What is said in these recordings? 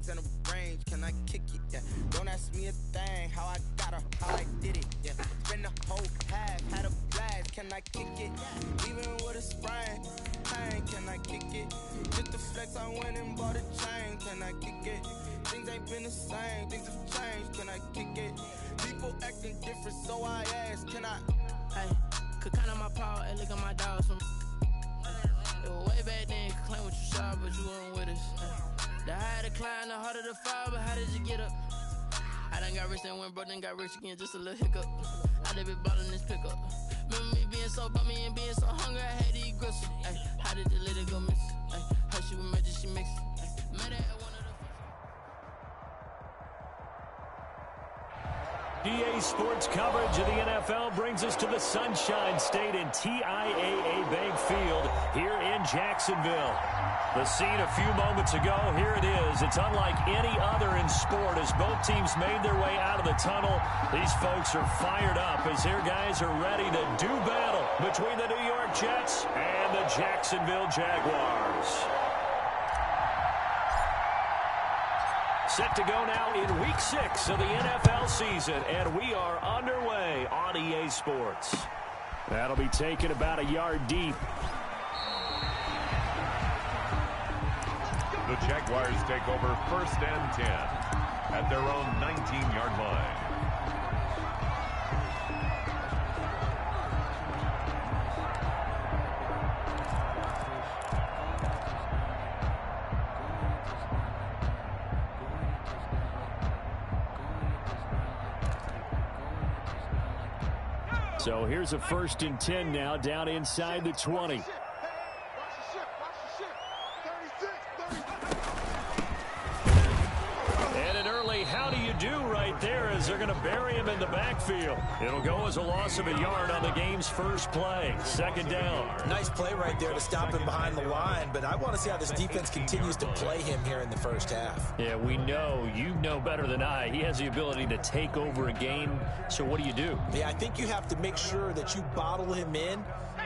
rings and a range, can I kick it? Yeah. Don't ask me a thing, how I got her, how I did it. Yeah. Spend the whole half, had a blast, can I kick it? Even with a sprain, pain, can I kick it? Just the flex, I went and bought a chain, can I kick it? Things ain't been the same, things have changed, can I kick it? People acting different, so I ask, can I? Hey, could count on my power, and look at my dogs from. It was way back then, you could claim what you saw, but you weren't with us. The higher the climb, the harder the fall, but how did you get up? I done got rich and went broke, then got rich again, just a little hiccup. I done been ballin' this pickup. Remember me being so bummy and being so hungry, I had to eat gristle. Ay, how did the lady go miss? Ay, how she was magic, she mixed. Met her at one of the. EA Sports coverage of the NFL brings us to the Sunshine State and TIAA Bank Field here in Jacksonville. The scene a few moments ago, here it is. It's unlike any other in sport as both teams made their way out of the tunnel. These folks are fired up as their guys are ready to do battle between the New York Jets and the Jacksonville Jaguars. Set to go now in Week 6 of the NFL season, and we are underway on EA Sports. That'll be taken about a yard deep. The Jaguars take over 1st and 10 at their own 19-yard line. So here's a 1st and 10 now down inside the 20. And an early how do you do right there as they're going to bury him in the backfield. It'll go as a loss of a yard on the game's first play. 2nd down. Nice play right there to stop him behind the line, but I want to see how this defense continues to play him here in the first half. Yeah, we know, you know better than I, he has the ability to take over a game. So what do you do? Yeah, I think you have to make sure that you bottle him in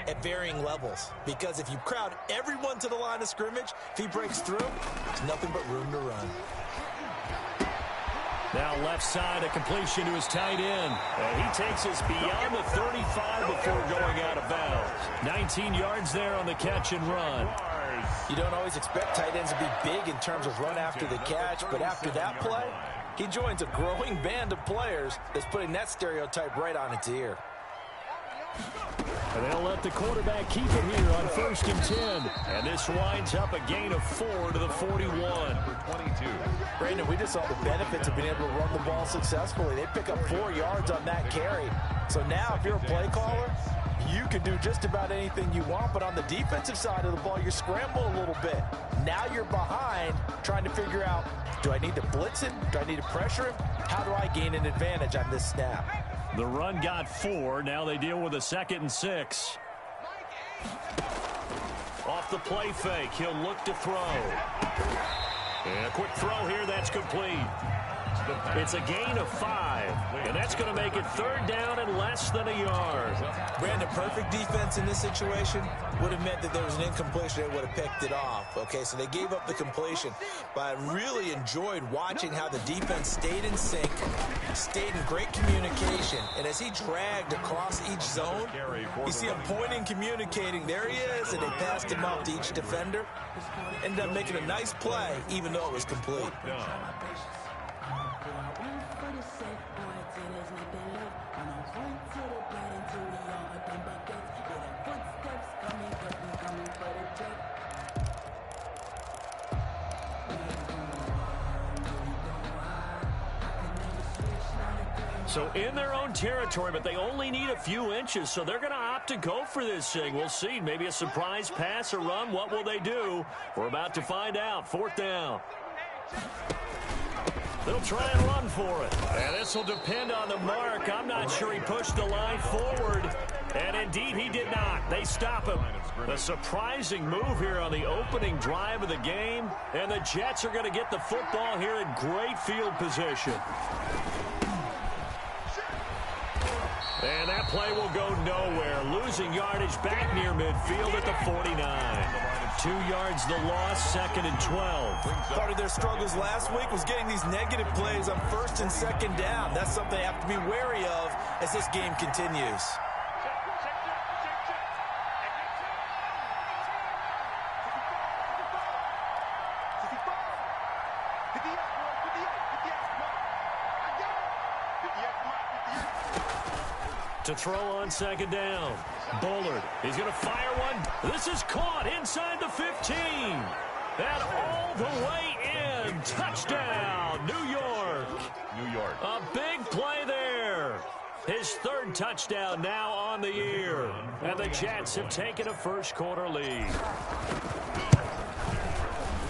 at varying levels, because if you crowd everyone to the line of scrimmage, if he breaks through, there's nothing but room to run. Now left side, a completion to his tight end. And he takes us beyond the 35 before going out of bounds. 19 yards there on the catch and run. You don't always expect tight ends to be big in terms of run after the catch, but after that play, he joins a growing band of players that's putting that stereotype right on its ear. And they'll let the quarterback keep it here on 1st and 10. And this winds up a gain of 4 to the 41. Brandon, we just saw the benefits of being able to run the ball successfully. They pick up 4 yards on that carry. So now if you're a play caller, you can do just about anything you want. But on the defensive side of the ball, you scramble a little bit. Now you're behind trying to figure out, do I need to blitz him? Do I need to pressure him? How do I gain an advantage on this snap? The run got 4. Now they deal with a 2nd and 6. Off the play fake, he'll look to throw. And a quick throw here, that's complete. It's a gain of 5, and that's going to make it 3rd down and less than a yard. Brandon, perfect defense in this situation would have meant that there was an incompletion and would have picked it off. Okay, so they gave up the completion, but I really enjoyed watching how the defense stayed in sync, stayed in great communication, and as he dragged across each zone, you see him pointing, communicating, there he is, and they passed him off to each defender. Ended up making a nice play, even though it was complete. So in their own territory, but they only need a few inches, so they're going to opt to go for this thing. We'll see. Maybe a surprise pass or run. What will they do? We're about to find out. 4th down. They'll try and run for it. And this will depend on the mark. I'm not sure he pushed the line forward. And indeed, he did not. They stop him. A surprising move here on the opening drive of the game. And the Jets are going to get the football here in great field position. And that play will go nowhere. Losing yardage back near midfield at the 49. 2 yards the loss, 2nd and 12. Part of their struggles last week was getting these negative plays on 1st and 2nd down. That's something they have to be wary of as this game continues. To throw on 2nd down. Bullard, he's going to fire one. This is caught inside the 15. And all the way in. Touchdown, New York. New York. A big play there. His 3rd touchdown now on the year. And the Jets have taken a first-quarter lead.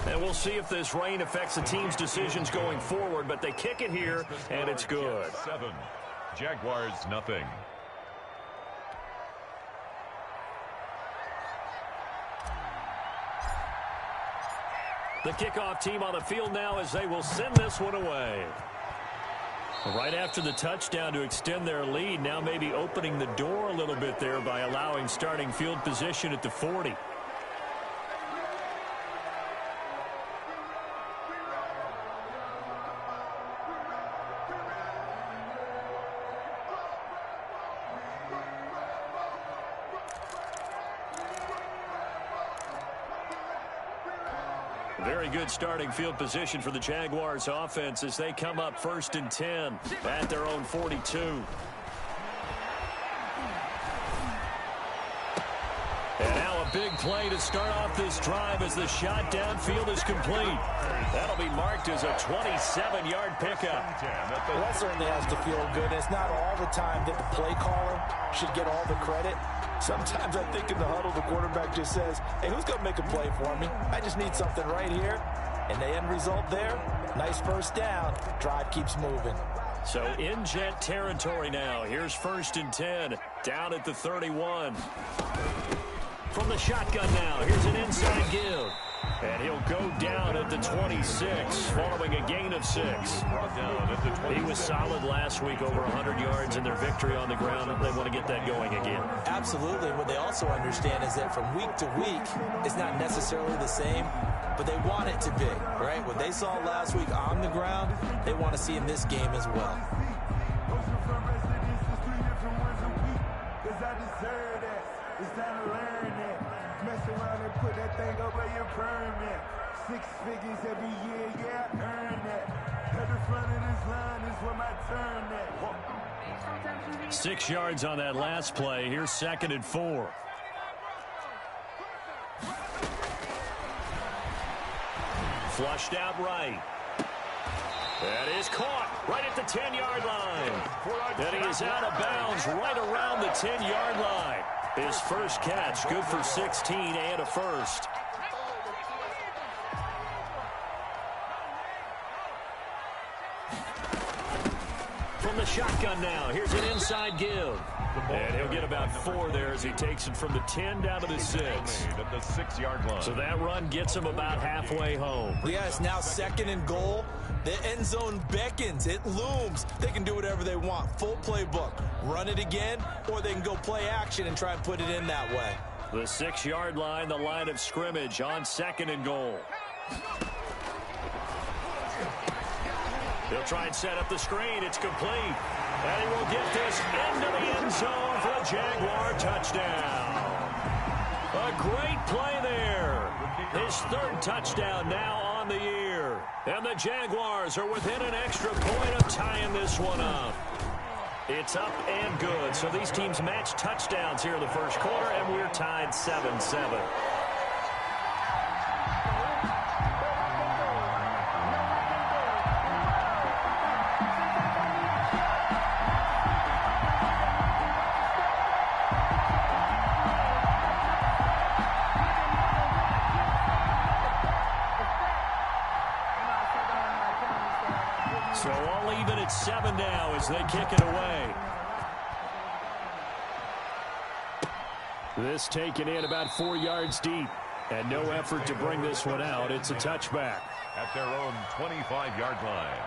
And we'll see if this rain affects the team's decisions going forward, but they kick it here, and it's good. 7. Jaguars, nothing. The kickoff team on the field now as they will send this one away. Right after the touchdown to extend their lead, now maybe opening the door a little bit there by allowing starting field position at the 40. Very good starting field position for the Jaguars offense as they come up 1st and 10 at their own 42. And now a big play to start off this drive as the shot downfield is complete. That'll be marked as a 27-yard pickup. Well, that certainly has to feel good. It's not all the time that the play caller should get all the credit. Sometimes I think in the huddle, the quarterback just says, hey, who's going to make a play for me? I just need something right here. And the end result there, nice 1st down. Drive keeps moving. So in Jet territory now. Here's 1st and 10, down at the 31. From the shotgun now, here's an inside give. And he'll go down at the 26, following a gain of 6. He was solid last week, over 100 yards in their victory on the ground. They want to get that going again. Absolutely. What they also understand is that from week to week, it's not necessarily the same, but they want it to be, right? What they saw last week on the ground, they want to see in this game as well. Put that thing over your permit. 6 figures every year, yeah, earn that. At the front of this line is where my turn at. 6 yards on that last play. Here's 2nd and 4. Flushed out right. That is caught right at the 10-yard line. And he is out of bounds right around the 10-yard line. His first catch, good for 16 and a first. From the shotgun now, here's an inside give. And he'll get about 4 there as he takes it from the 10 down to the 6. At the 6-yard line. So that run gets him about halfway home. Yeah, it's now 2nd and goal. The end zone beckons. It looms. They can do whatever they want. Full playbook. Run it again, or they can go play action and try and put it in that way. The 6-yard line, the line of scrimmage on 2nd and goal. They'll try and set up the screen. It's complete. And he will get this into the end zone for a Jaguar touchdown. A great play there. His 3rd touchdown now on the year. And the Jaguars are within an extra point of tying this one up. It's up and good. So these teams match touchdowns here in the first quarter, and we're tied 7-7. So all even at 7 now as they kick it away. This taken in about 4 yards deep. And no effort to bring this one out. It's a touchback. At their own 25-yard line.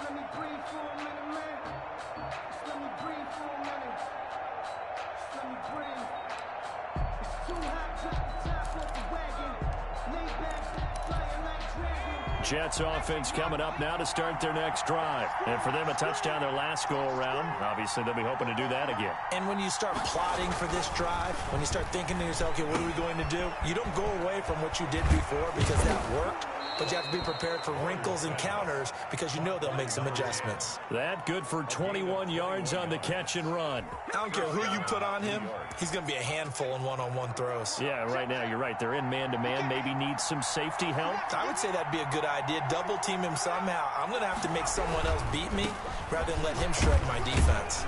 Let me breathe for a minute, man. Just let me breathe for a minute. Just let me breathe. It's too hot, drop the top off the wagon. Lay back, flying like dragon. Jets offense coming up now to start their next drive. And for them, a touchdown their last go-around. Obviously, they'll be hoping to do that again. And when you start plotting for this drive, when you start thinking to yourself, okay, what are we going to do? You don't go away from what you did before because that worked. But you have to be prepared for wrinkles and counters because you know they'll make some adjustments. That good for 21 yards on the catch and run. I don't care who you put on him. He's going to be a handful in one-on-one throws. Yeah, right now you're right. They're in man-to-man. Maybe need some safety help. I would say that'd be a good idea. Double team him somehow. I'm going to have to make someone else beat me rather than let him shred my defense.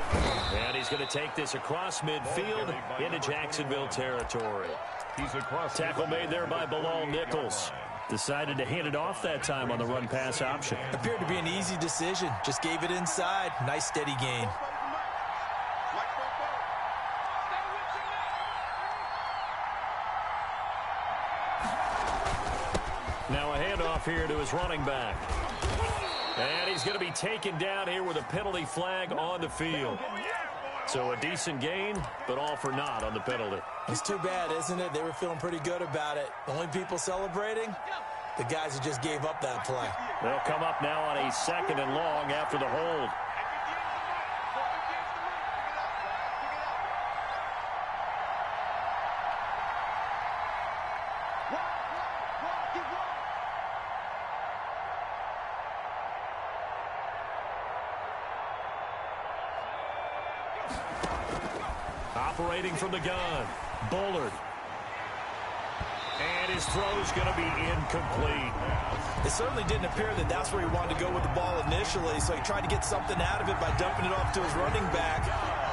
And he's going to take this across midfield into Jacksonville territory. He's across. Tackle made there by Bilal Nichols. Decided to hand it off that time on the run-pass option. Appeared to be an easy decision. Just gave it inside. Nice steady gain. Now a handoff here to his running back. And he's going to be taken down here with a penalty flag on the field. So a decent gain, but all for naught on the penalty. It's too bad, isn't it? They were feeling pretty good about it. Only people celebrating? The guys who just gave up that play. They'll come up now on a 2nd and long after the hold. Operating from the gun, Bullard. And his throw's going to be incomplete. It certainly didn't appear that that's where he wanted to go with the ball initially, so he tried to get something out of it by dumping it off to his running back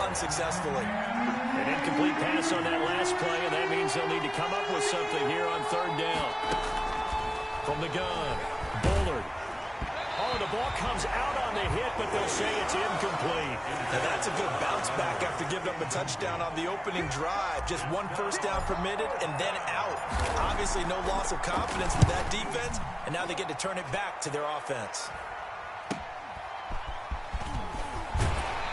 unsuccessfully. An incomplete pass on that last play, and that means they'll need to come up with something here on 3rd down. From the gun, Bullard. Oh, the ball comes out on the hit, but they'll say it's incomplete. Now that's a good bounce back after giving up a touchdown on the opening drive. Just 1 first down permitted and then out. Obviously no loss of confidence with that defense, and now they get to turn it back to their offense.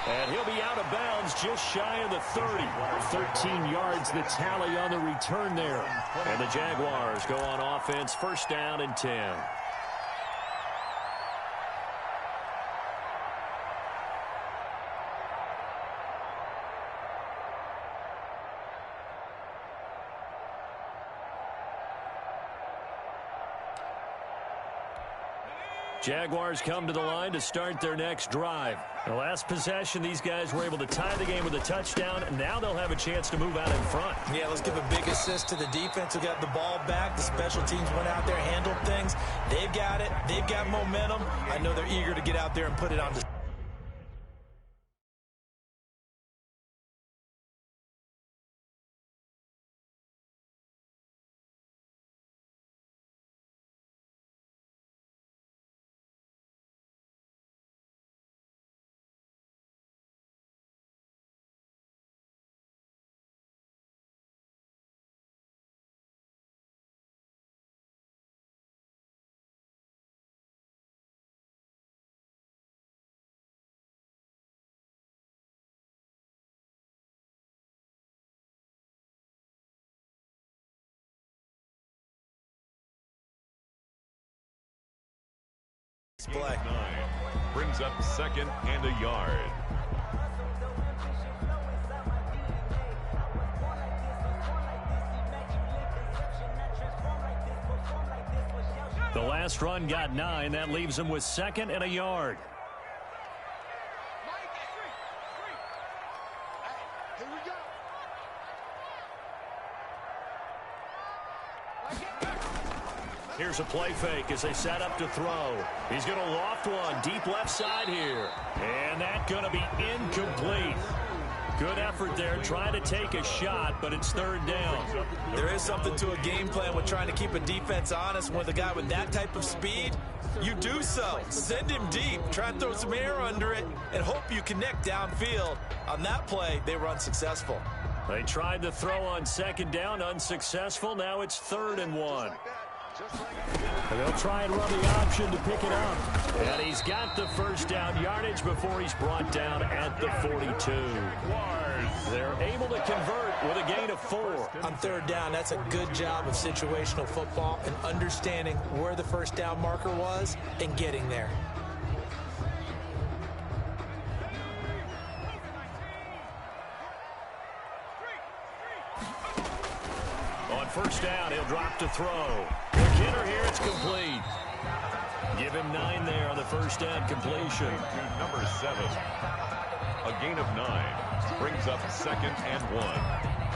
And he'll be out of bounds just shy of the 30. 13 yards the tally on the return there. And the Jaguars go on offense, 1st down and 10. Jaguars come to the line to start their next drive. The last possession, these guys were able to tie the game with a touchdown, and now they'll have a chance to move out in front. Yeah, let's give a big assist to the defense who got the ball back. The special teams went out there, handled things. They've got it. They've got momentum. I know they're eager to get out there and put it on display. Brings up 2nd and a yard. The last run got 9. That leaves them with 2nd and a yard. Here's a play fake as they set up to throw. He's going to loft one deep left side here. And that's going to be incomplete. Good effort there trying to take a shot, but it's 3rd down. There is something to a game plan with trying to keep a defense honest. With a guy with that type of speed, you do so. Send him deep. Try and throw some air under it and hope you connect downfield. On that play, they were unsuccessful. They tried to throw on 2nd down, unsuccessful. Now it's 3rd and 1. And they'll try and run the option to pick it up. And he's got the first down yardage before he's brought down at the 42. They're able to convert with a gain of 4. On third down, that's a good job of situational football and understanding where the first down marker was and getting there. On first down, he'll drop to throw. McKinnon here, it's complete. Give him 9 there on the first down completion. To number 7. A gain of 9 brings up 2nd and 1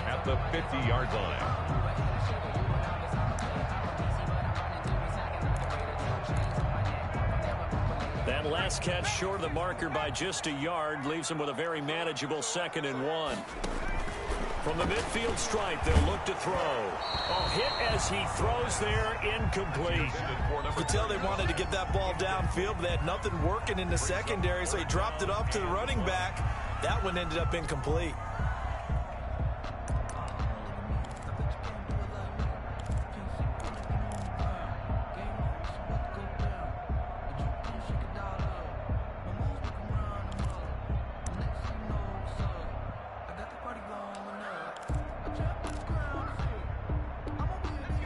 at the 50-yard line. That last catch short of the marker by just a yard leaves him with a very manageable 2nd and 1. From the midfield stripe, they'll look to throw. A hit as he throws there, incomplete. You could tell they wanted to get that ball downfield, but they had nothing working in the secondary, so he dropped it off to the running back. That one ended up incomplete.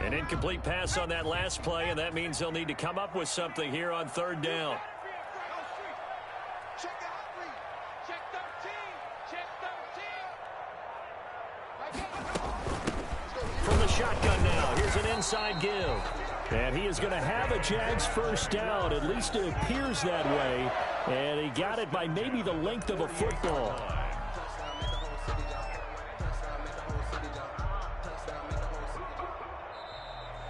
An incomplete pass on that last play, and that means they'll need to come up with something here on third down. From the shotgun now, here's an inside give. And he is going to have a Jags first down. At least it appears that way. And he got it by maybe the length of a football.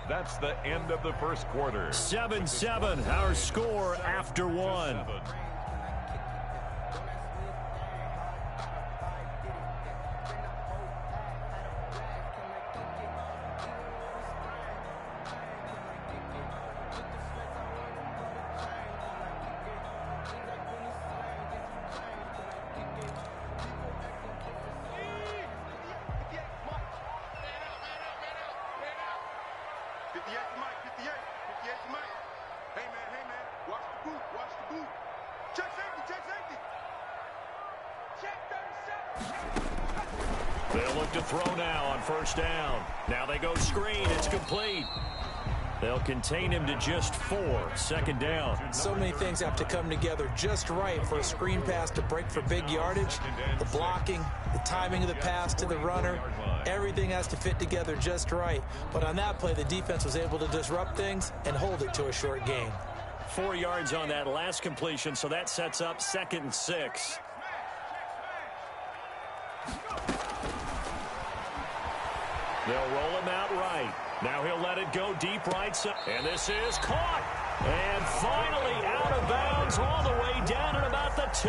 That's the end of the first quarter. 7-7, our score after 1. They'll look to throw now on first down. Now they go screen. It's complete. They'll contain him to just 4. 2nd down. So many things have to come together just right for a screen pass to break for big yardage. The blocking, the timing of the pass to the runner, everything has to fit together just right. But on that play, the defense was able to disrupt things and hold it to a short gain. 4 yards on that last completion, so that sets up 2nd and 6. They'll roll him out right. Now he'll let it go deep right side. And this is caught. And finally out of bounds all the way down at about the 2.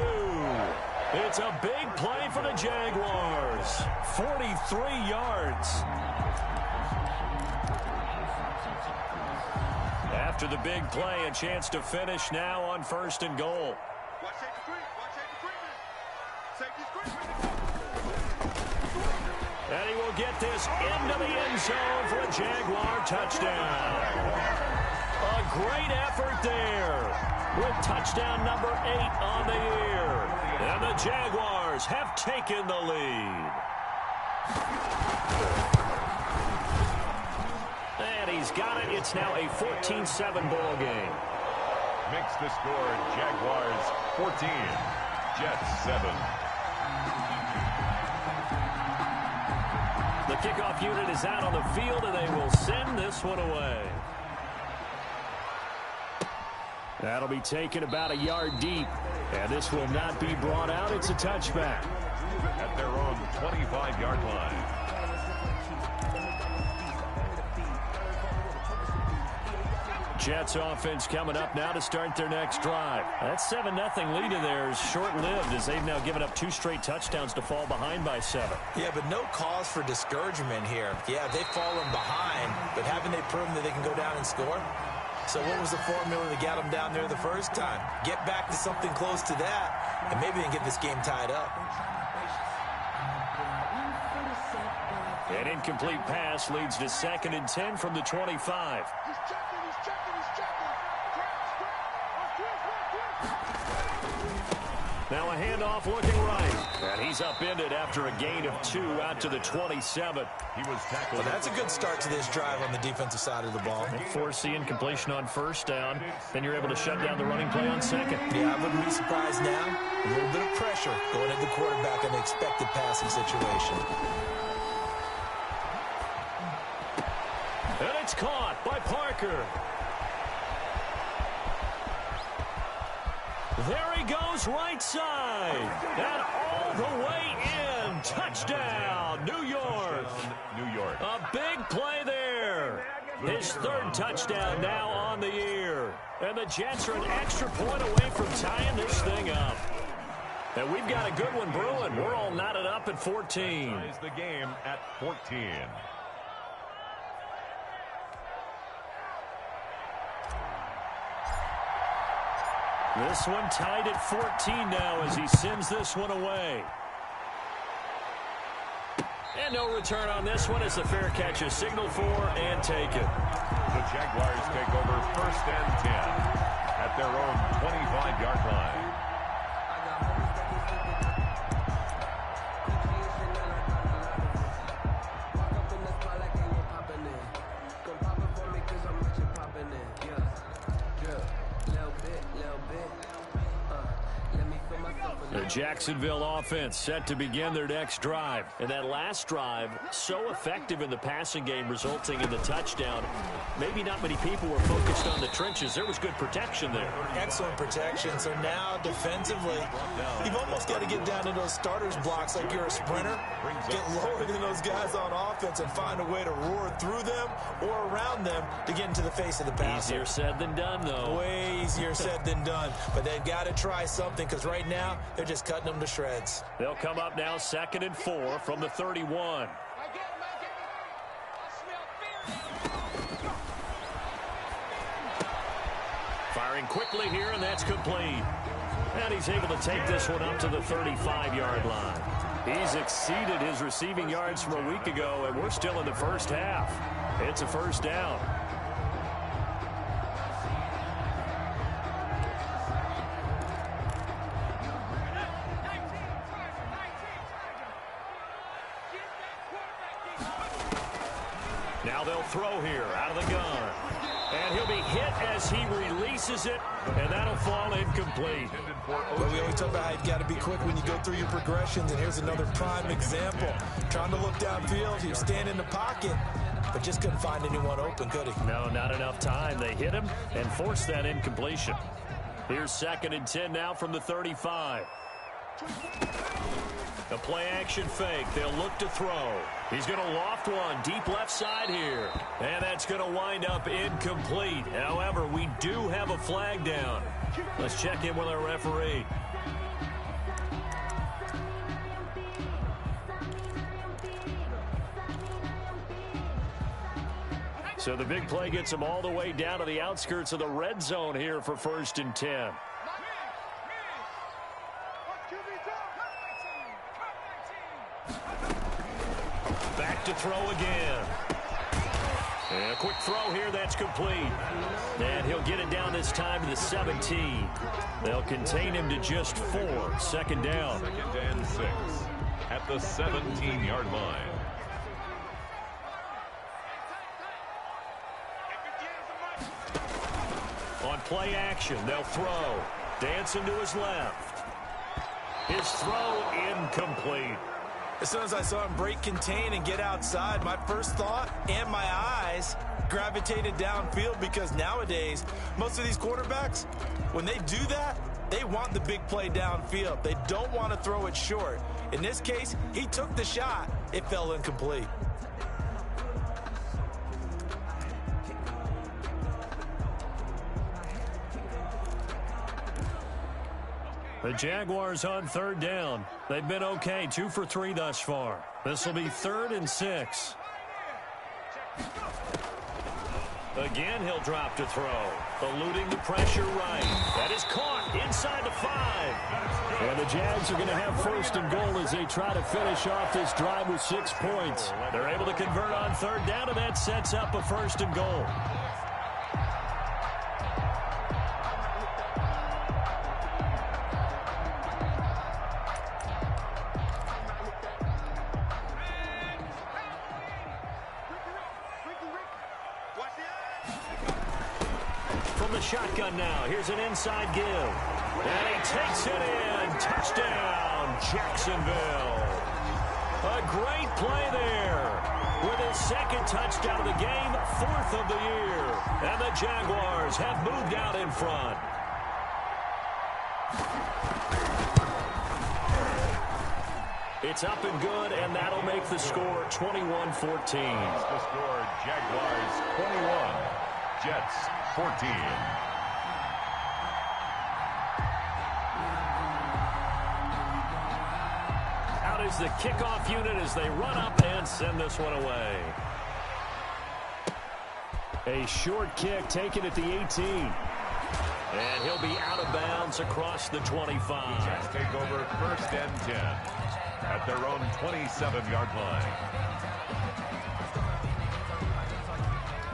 It's a big play for the Jaguars. 43 yards. After the big play, a chance to finish now on 1st and goal. And he will get this into the end zone for a Jaguar touchdown. A great effort there with touchdown number 8 on the year. And the Jaguars have taken the lead. And he's got it. It's now a 14-7 ball game. Makes the score Jaguars 14, Jets 7. The kickoff unit is out on the field, and they will send this one away. That'll be taken about a yard deep, and this will not be brought out. It's a touchback. At their own 25-yard line. Jets offense coming up now to start their next drive. That 7-0 lead in there is short-lived as they've now given up 2 straight touchdowns to fall behind by 7. Yeah, but no cause for discouragement here. Yeah, they've fallen behind, but haven't they proven that they can go down and score? So what was the formula that got them down there the first time? Get back to something close to that, and maybe they can get this game tied up. An incomplete pass leads to 2nd and 10 from the 25. Now a handoff looking right. And he's upended after a gain of 2 out to the 27. He was tackled. Well, that's a good start to this drive on the defensive side of the ball. They force the incompletion on 1st down. Then you're able to shut down the running play on 2nd. Yeah, I wouldn't be surprised now. A little bit of pressure going at the quarterback in the expected passing situation. And it's caught by Parker. There he goes, right side. And all the way in. Touchdown, New York. New York. A big play there. His 3rd touchdown now on the year. And the Jets are an extra point away from tying this thing up. And we've got a good one brewing. We're all knotted up at 14. Ties the game at 14. This one tied at 14 now as he sends this one away. And no return on this one as the fair catch is signaled for and taken. The Jaguars take over 1st and 10 at their own 25-yard line. The Jacksonville offense set to begin their next drive. And that last drive, so effective in the passing game, resulting in the touchdown. Maybe not many people were focused on the trenches. There was good protection there. Excellent protection. So now defensively, you've almost got to get down to those starters blocks like you're a sprinter. Get lower than those guys on offense and find a way to roar through them or around them to get into the face of the passer. Easier said than done, though. Way easier said than done. But they've got to try something because right now they're just cutting them to shreds. They'll come up now 2nd and 4 from the 31. Firing quickly here, and that's complete. And he's able to take this one up to the 35-yard line. He's exceeded his receiving yards from a week ago, and we're still in the first half. It's a 1st down. Now they'll throw here out of the gun. And he'll be hit as he releases it, and that'll fall incomplete. But we always talk about how you've got to be quick when you go through your progressions, and here's another prime example. Trying to look downfield, he was standing in the pocket, but just couldn't find anyone open, could he? No, not enough time. They hit him and forced that incompletion. Here's 2nd and 10 now from the 35. A play-action fake. They'll look to throw. He's going to loft one deep left side here. And that's going to wind up incomplete. However, we do have a flag down. Let's check in with our referee. So the big play gets him all the way down to the outskirts of the red zone here for 1st and 10. Back to throw again. And a quick throw here, that's complete. And he'll get it down this time to the 17. They'll contain him to just 4. 2nd down. 2nd and 6 at the 17-yard line. On play action, they'll throw. Dancing to his left. His throw incomplete. As soon as I saw him break contain and get outside, my first thought and my eyes gravitated downfield because nowadays, most of these quarterbacks, when they do that, they want the big play downfield. They don't want to throw it short. In this case, he took the shot. It fell incomplete. The Jaguars on 3rd down. They've been okay, 2 for 3 thus far. This will be 3rd and 6. Again, he'll drop to throw. Eluding the pressure right. That is caught inside the 5. And the Jags are going to have first and goal as they try to finish off this drive with 6 points. They're able to convert on third down, and that sets up a first and goal. Shotgun now. Here's an inside give. And he takes it in. Touchdown, Jacksonville. A great play there. With his second touchdown of the game, 4th of the year. And the Jaguars have moved out in front. It's up and good, and that'll make the score 21-14. The score, Jaguars 21, Jets 14. Out is the kickoff unit as they run up and send this one away. A short kick taken at the 18. And he'll be out of bounds across the 25. Jets take over first and 10 at their own 27-yard line.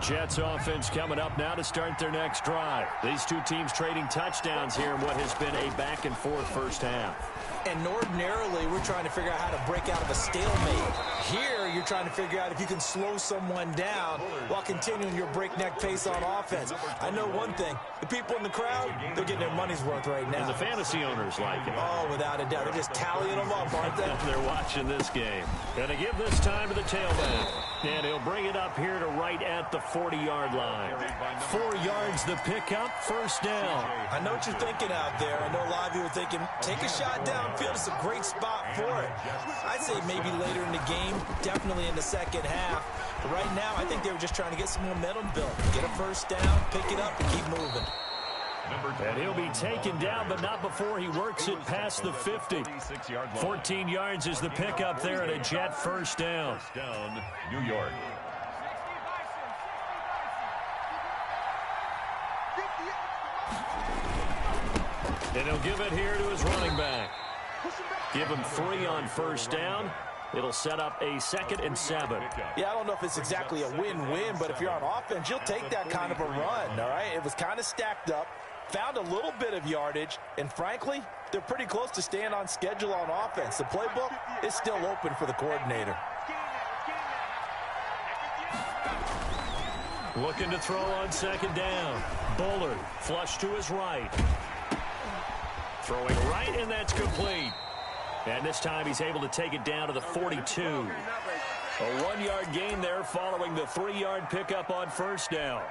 Jets offense coming up now to start their next drive. These two teams trading touchdowns here in what has been a back-and-forth first half. And ordinarily, we're trying to figure out how to break out of a stalemate. Here, you're trying to figure out if you can slow someone down while continuing your breakneck pace on offense. I know one thing. The people in the crowd, they're getting their money's worth right now. And the fantasy owners like it. Oh, without a doubt. They're just tallying them up, aren't they? They're watching this game. Going to give this time to the tailback. And he'll bring it up here to right at the 40-yard line. 4 yards the pickup, first down. I know what you're thinking out there. I know a lot of you are thinking, take a shot downfield. It's a great spot for it. I'd say maybe later in the game, definitely in the second half. But right now, I think they were just trying to get some momentum built. Get a first down, pick it up, and keep moving. And he'll be taken down, but not before he works it past the 50. 14 yards is the pickup there at a Jet first down. First down, New York. And he'll give it here to his running back. Give him 3 on first down. It'll set up a 2nd and 7. Yeah, I don't know if it's exactly a win-win, but if you're on offense, you'll take that kind of a run, all right? It was kind of stacked up, found a little bit of yardage, and frankly, they're pretty close to staying on schedule on offense. The playbook is still open for the coordinator. Looking to throw on 2nd down. Bullard, flush to his right. Throwing right, and that's complete. And this time he's able to take it down to the 42. A 1-yard gain there following the 3-yard pickup on first down.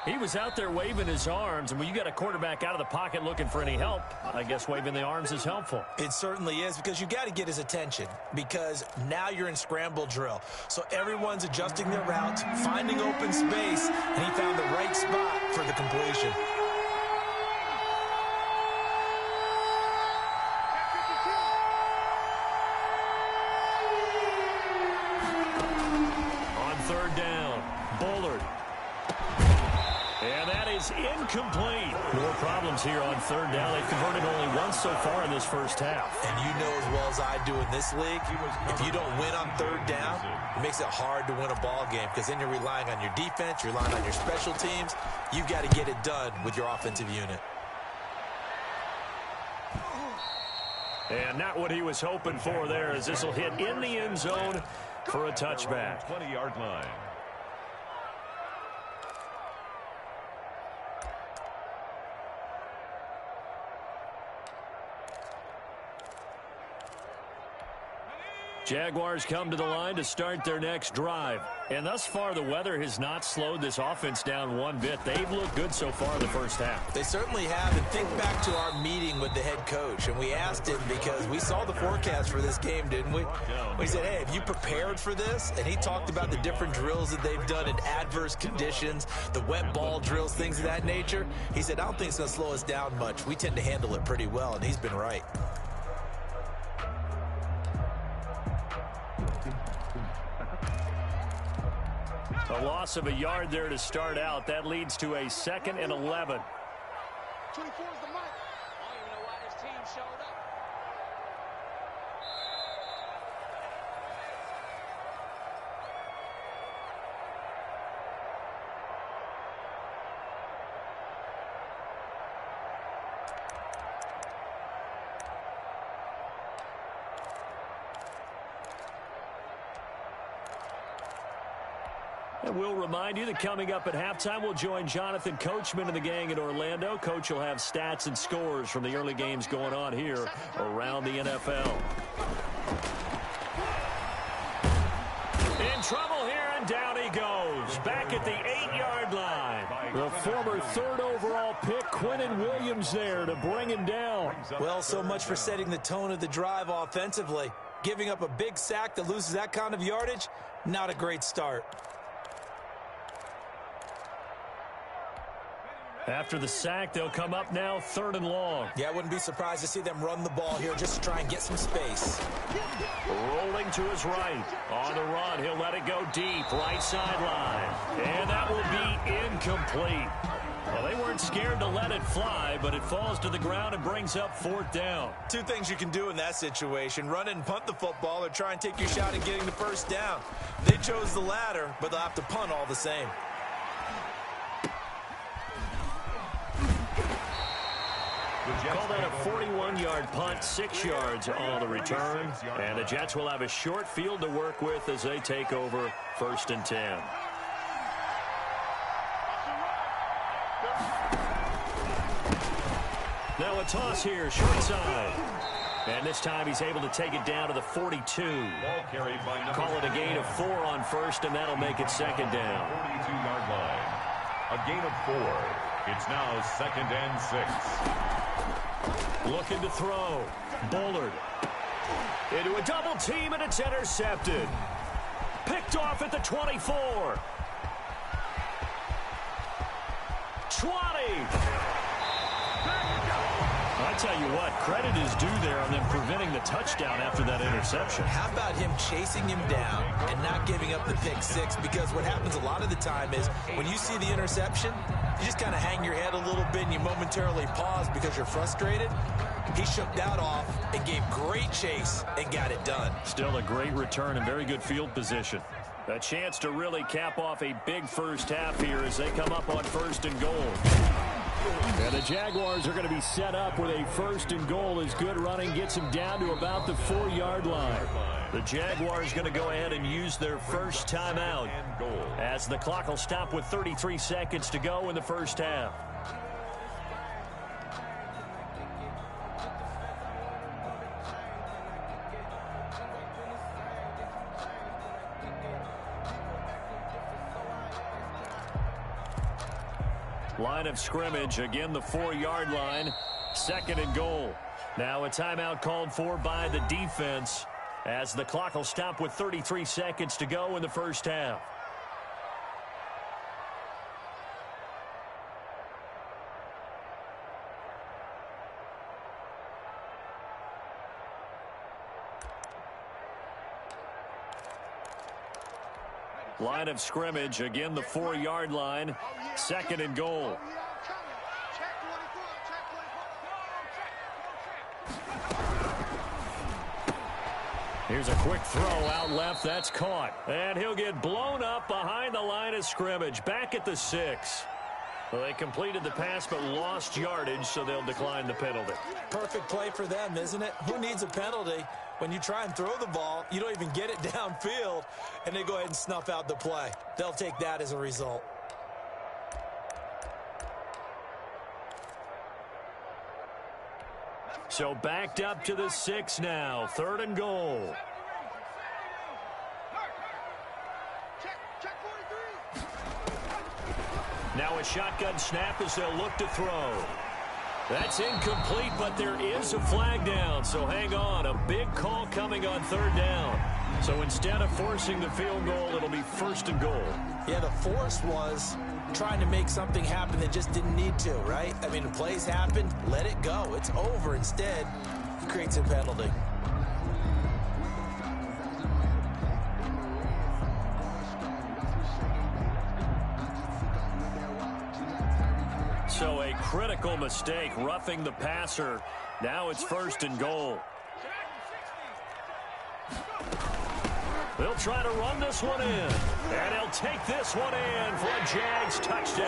He was out there waving his arms, and when you got a quarterback out of the pocket looking for any help, I guess waving the arms is helpful. It certainly is, because you got to get his attention, because now you're in scramble drill. So everyone's adjusting their routes, finding open space, and he found the right spot for the completion. Incomplete. More problems here on third down. They've converted only once so far in this first half. And you know as well as I do in this league, if you don't win on third down, it makes it hard to win a ball game, because then you're relying on your defense, you're relying on your special teams. You've got to get it done with your offensive unit. And not what he was hoping for there, as this will hit in the end zone for a touchback. 20-yard line. Jaguars come to the line to start their next drive. And thus far, the weather has not slowed this offense down one bit. They've looked good so far in the first half. They certainly have. And think back to our meeting with the head coach. And we asked him, because we saw the forecast for this game, didn't we? We said, hey, have you prepared for this? And he talked about the different drills that they've done in adverse conditions, the wet ball drills, things of that nature. He said, I don't think it's going to slow us down much. We tend to handle it pretty well, and he's been right. A loss of a yard there to start out. That leads to a 2nd and 11. 24 is the mic. I don't even know why this team showed up. And we'll remind you that coming up at halftime, we'll join Jonathan Coachman and the gang in Orlando. Coach will have stats and scores from the early games going on here around the NFL. In trouble here, and down he goes. Back at the 8-yard line. The former 3rd overall pick, Quinnen Williams, there to bring him down. Well, so much for setting the tone of the drive offensively. Giving up a big sack that loses that kind of yardage, not a great start. After the sack, they'll come up now 3rd and long. Yeah, I wouldn't be surprised to see them run the ball here just to try and get some space. Rolling to his right. On the run, he'll let it go deep, right sideline. And that will be incomplete. Well, they weren't scared to let it fly, but it falls to the ground and brings up 4th down. Two things you can do in that situation: run it and punt the football, or try and take your shot at getting the first down. They chose the latter, but they'll have to punt all the same. Call that a 41-yard punt, 6 yards on the return. And the Jets will have a short field to work with as they take over 1st and 10. Now a toss here, short side. And this time he's able to take it down to the 42. Call it a gain of 4 on 1st, and that'll make it 2nd down. 42-yard line. A gain of 4. It's now 2nd and 6. Looking to throw. Bullard. Into a double team, and it's intercepted. Picked off at the 24. 20. I tell you what, credit is due there on them preventing the touchdown after that interception. How about him chasing him down and not giving up the pick 6? Because what happens a lot of the time is when you see the interception, you just kind of hang your head a little bit and you momentarily pause because you're frustrated. He shook that off and gave great chase and got it done. Still a great return and very good field position. A chance to really cap off a big first half here as they come up on 1st and goal. And the Jaguars are going to be set up with a 1st and goal as good running gets them down to about the 4-yard line. The Jaguars going to go ahead and use their first timeout as the clock will stop with 33 seconds to go in the first half. Line of scrimmage, again the 4-yard line, 2nd and goal. Now a timeout called for by the defense as the clock will stop with 33 seconds to go in the first half. Line of scrimmage, again the 4-yard line, 2nd and goal. Here's a quick throw out left. That's caught. And he'll get blown up behind the line of scrimmage. Back at the 6. Well, they completed the pass but lost yardage, so they'll decline the penalty. Perfect play for them, isn't it? Who needs a penalty? When you try and throw the ball, you don't even get it downfield, and they go ahead and snuff out the play. They'll take that as a result. So backed up to the 6 now. 3rd and goal. Now a shotgun snap as they'll look to throw. That's incomplete, but there is a flag down, so hang on. A big call coming on 3rd down. So instead of forcing the field goal, it'll be 1st and goal. Yeah, the force was trying to make something happen that just didn't need to, right? I mean, the plays happened, let it go. It's over. Instead, he creates a penalty. So a critical mistake, roughing the passer. Now it's 1st and goal. They'll try to run this one in. And he'll take this one in for a Jags touchdown.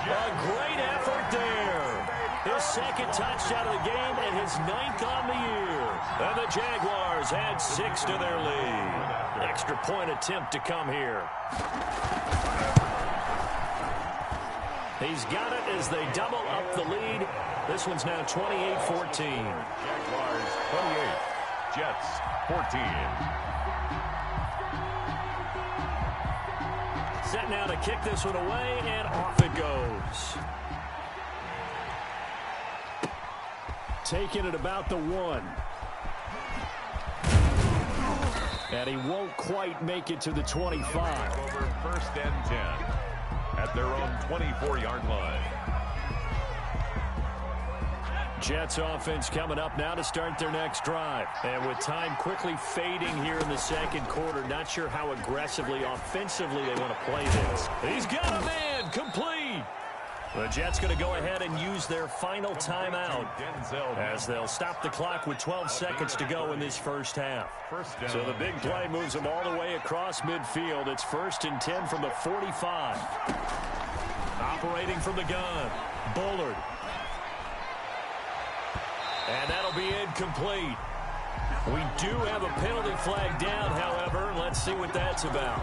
A great effort there. His 2nd touchdown of the game and his 9th on the year. And the Jaguars add 6 to their lead. Extra point attempt to come here. He's got it as they double up the lead. This one's now 28-14. Jaguars 28, Jets 14. Set now to kick this one away, and off it goes. Taking it about the 1. And he won't quite make it to the 25. Over 1st and 10 at their own 24-yard line. Jets offense coming up now to start their next drive. And with time quickly fading here in the 2nd quarter, not sure how aggressively, offensively they want to play this. He's got a man, complete. The Jets going to go ahead and use their final timeout as they'll stop the clock with 12 seconds to go in this 1st half. So the big play moves them all the way across midfield. It's 1st and 10 from the 45. Operating from the gun, Bullard. And that'll be incomplete. We do have a penalty flag down, however. Let's see what that's about.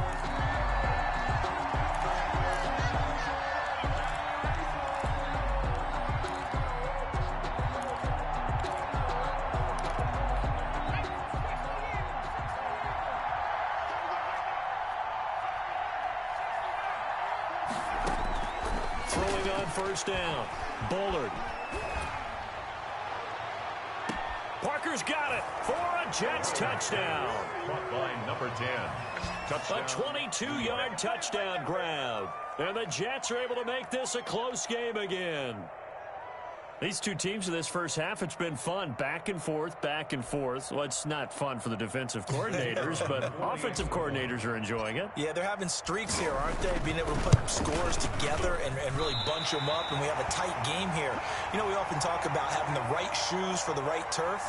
Throwing on 1st down, Bullard. Parker's got it for a Jets touchdown. Caught by number 10. Touchdown. A 22-yard touchdown grab. And the Jets are able to make this a close game again. These two teams in this 1st half, it's been fun. Back and forth, back and forth. Well, it's not fun for the defensive coordinators, but offensive coordinators are enjoying it. Yeah, they're having streaks here, aren't they? Being able to put scores together and really bunch them up, and we have a tight game here. You know, we often talk about having the right shoes for the right turf.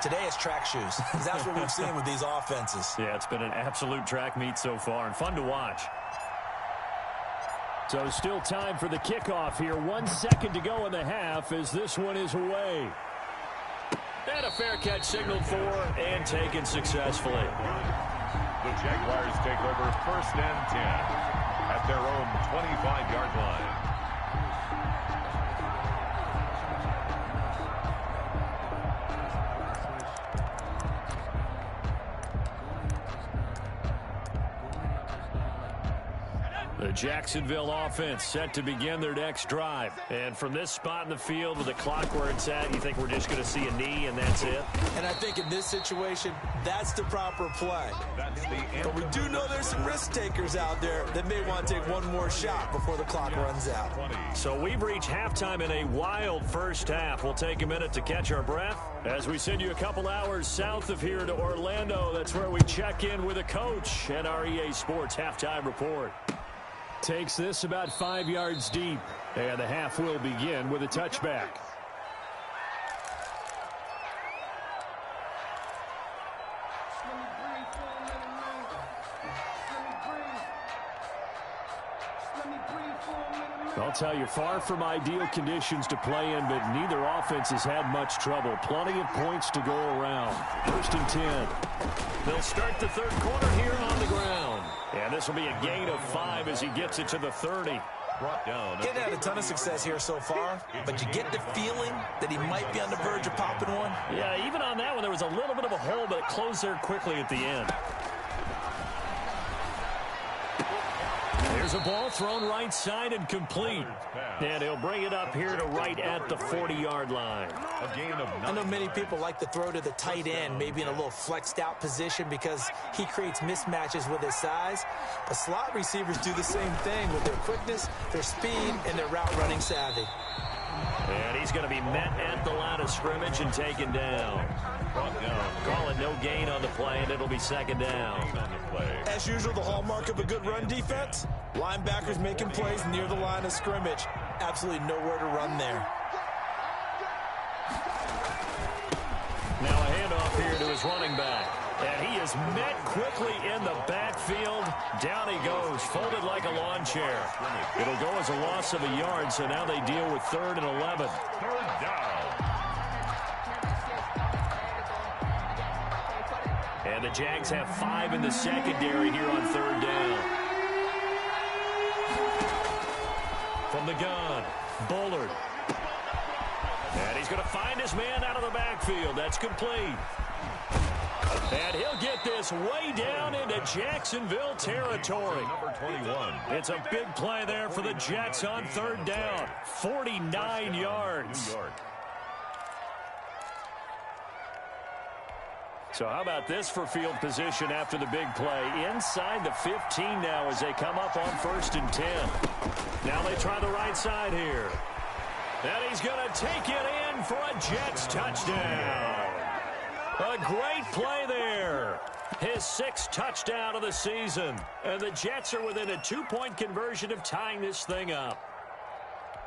Today it's track shoes. That's what we've seen with these offenses. Yeah, it's been an absolute track meet so far, and fun to watch. So still time for the kickoff here. 1 second to go in the half as this one is away. And a fair catch signaled for and taken successfully. The Jaguars take over 1st and 10 at their own 25-yard line. The Jacksonville offense set to begin their next drive. And from this spot in the field with the clock where it's at, you think we're just going to see a knee and that's it? And I think in this situation, that's the proper play. But we do know there's some risk takers out there that may want to take one more shot before the clock runs out. So we've reached halftime in a wild 1st half. We'll take a minute to catch our breath as we send you a couple hours south of here to Orlando. That's where we check in with a coach at our EA Sports Halftime Report. Takes this about 5 yards deep, and the half will begin with a touchback. I'll tell you, far from ideal conditions to play in, but neither offense has had much trouble. Plenty of points to go around. 1st and 10. They'll start the 3rd quarter here on the ground. And this will be a gain of 5 as he gets it to the 30. Brought down. Getting had a ton of success here so far, but you get the feeling that he might be on the verge of popping one. Yeah, even on that one, there was a little bit of a hole, but it closed there quickly at the end. There's a ball thrown right side and complete. And he'll bring it up here to right at the 40-yard line. A gain of 9. I know many people like to throw to the tight end, maybe in a little flexed out position because he creates mismatches with his size. But slot receivers do the same thing with their quickness, their speed, and their route running savvy. And he's going to be met at the line of scrimmage and taken down. Brought down. Call it no gain on the play, and it'll be 2nd down. On the play. As usual, the hallmark of a good run defense, linebackers making plays near the line of scrimmage. Absolutely nowhere to run there. Now a handoff here to his running back. And he is met quickly in the backfield. Down he goes, folded like a lawn chair. It'll go as a loss of a yard, so now they deal with 3rd and 11. Third down. And the Jags have 5 in the secondary here on 3rd down. From the gun, Bullard. And he's going to find his man out of the backfield. That's complete. And he'll get this way down into Jacksonville territory. Number 21. It's a big play there for the Jets on 3rd down. 49 yards. So how about this for field position after the big play? Inside the 15 now as they come up on 1st and 10. Now they try the right side here. And he's going to take it in for a Jets touchdown. A great play there. His 6th touchdown of the season. And the Jets are within a 2-point conversion of tying this thing up.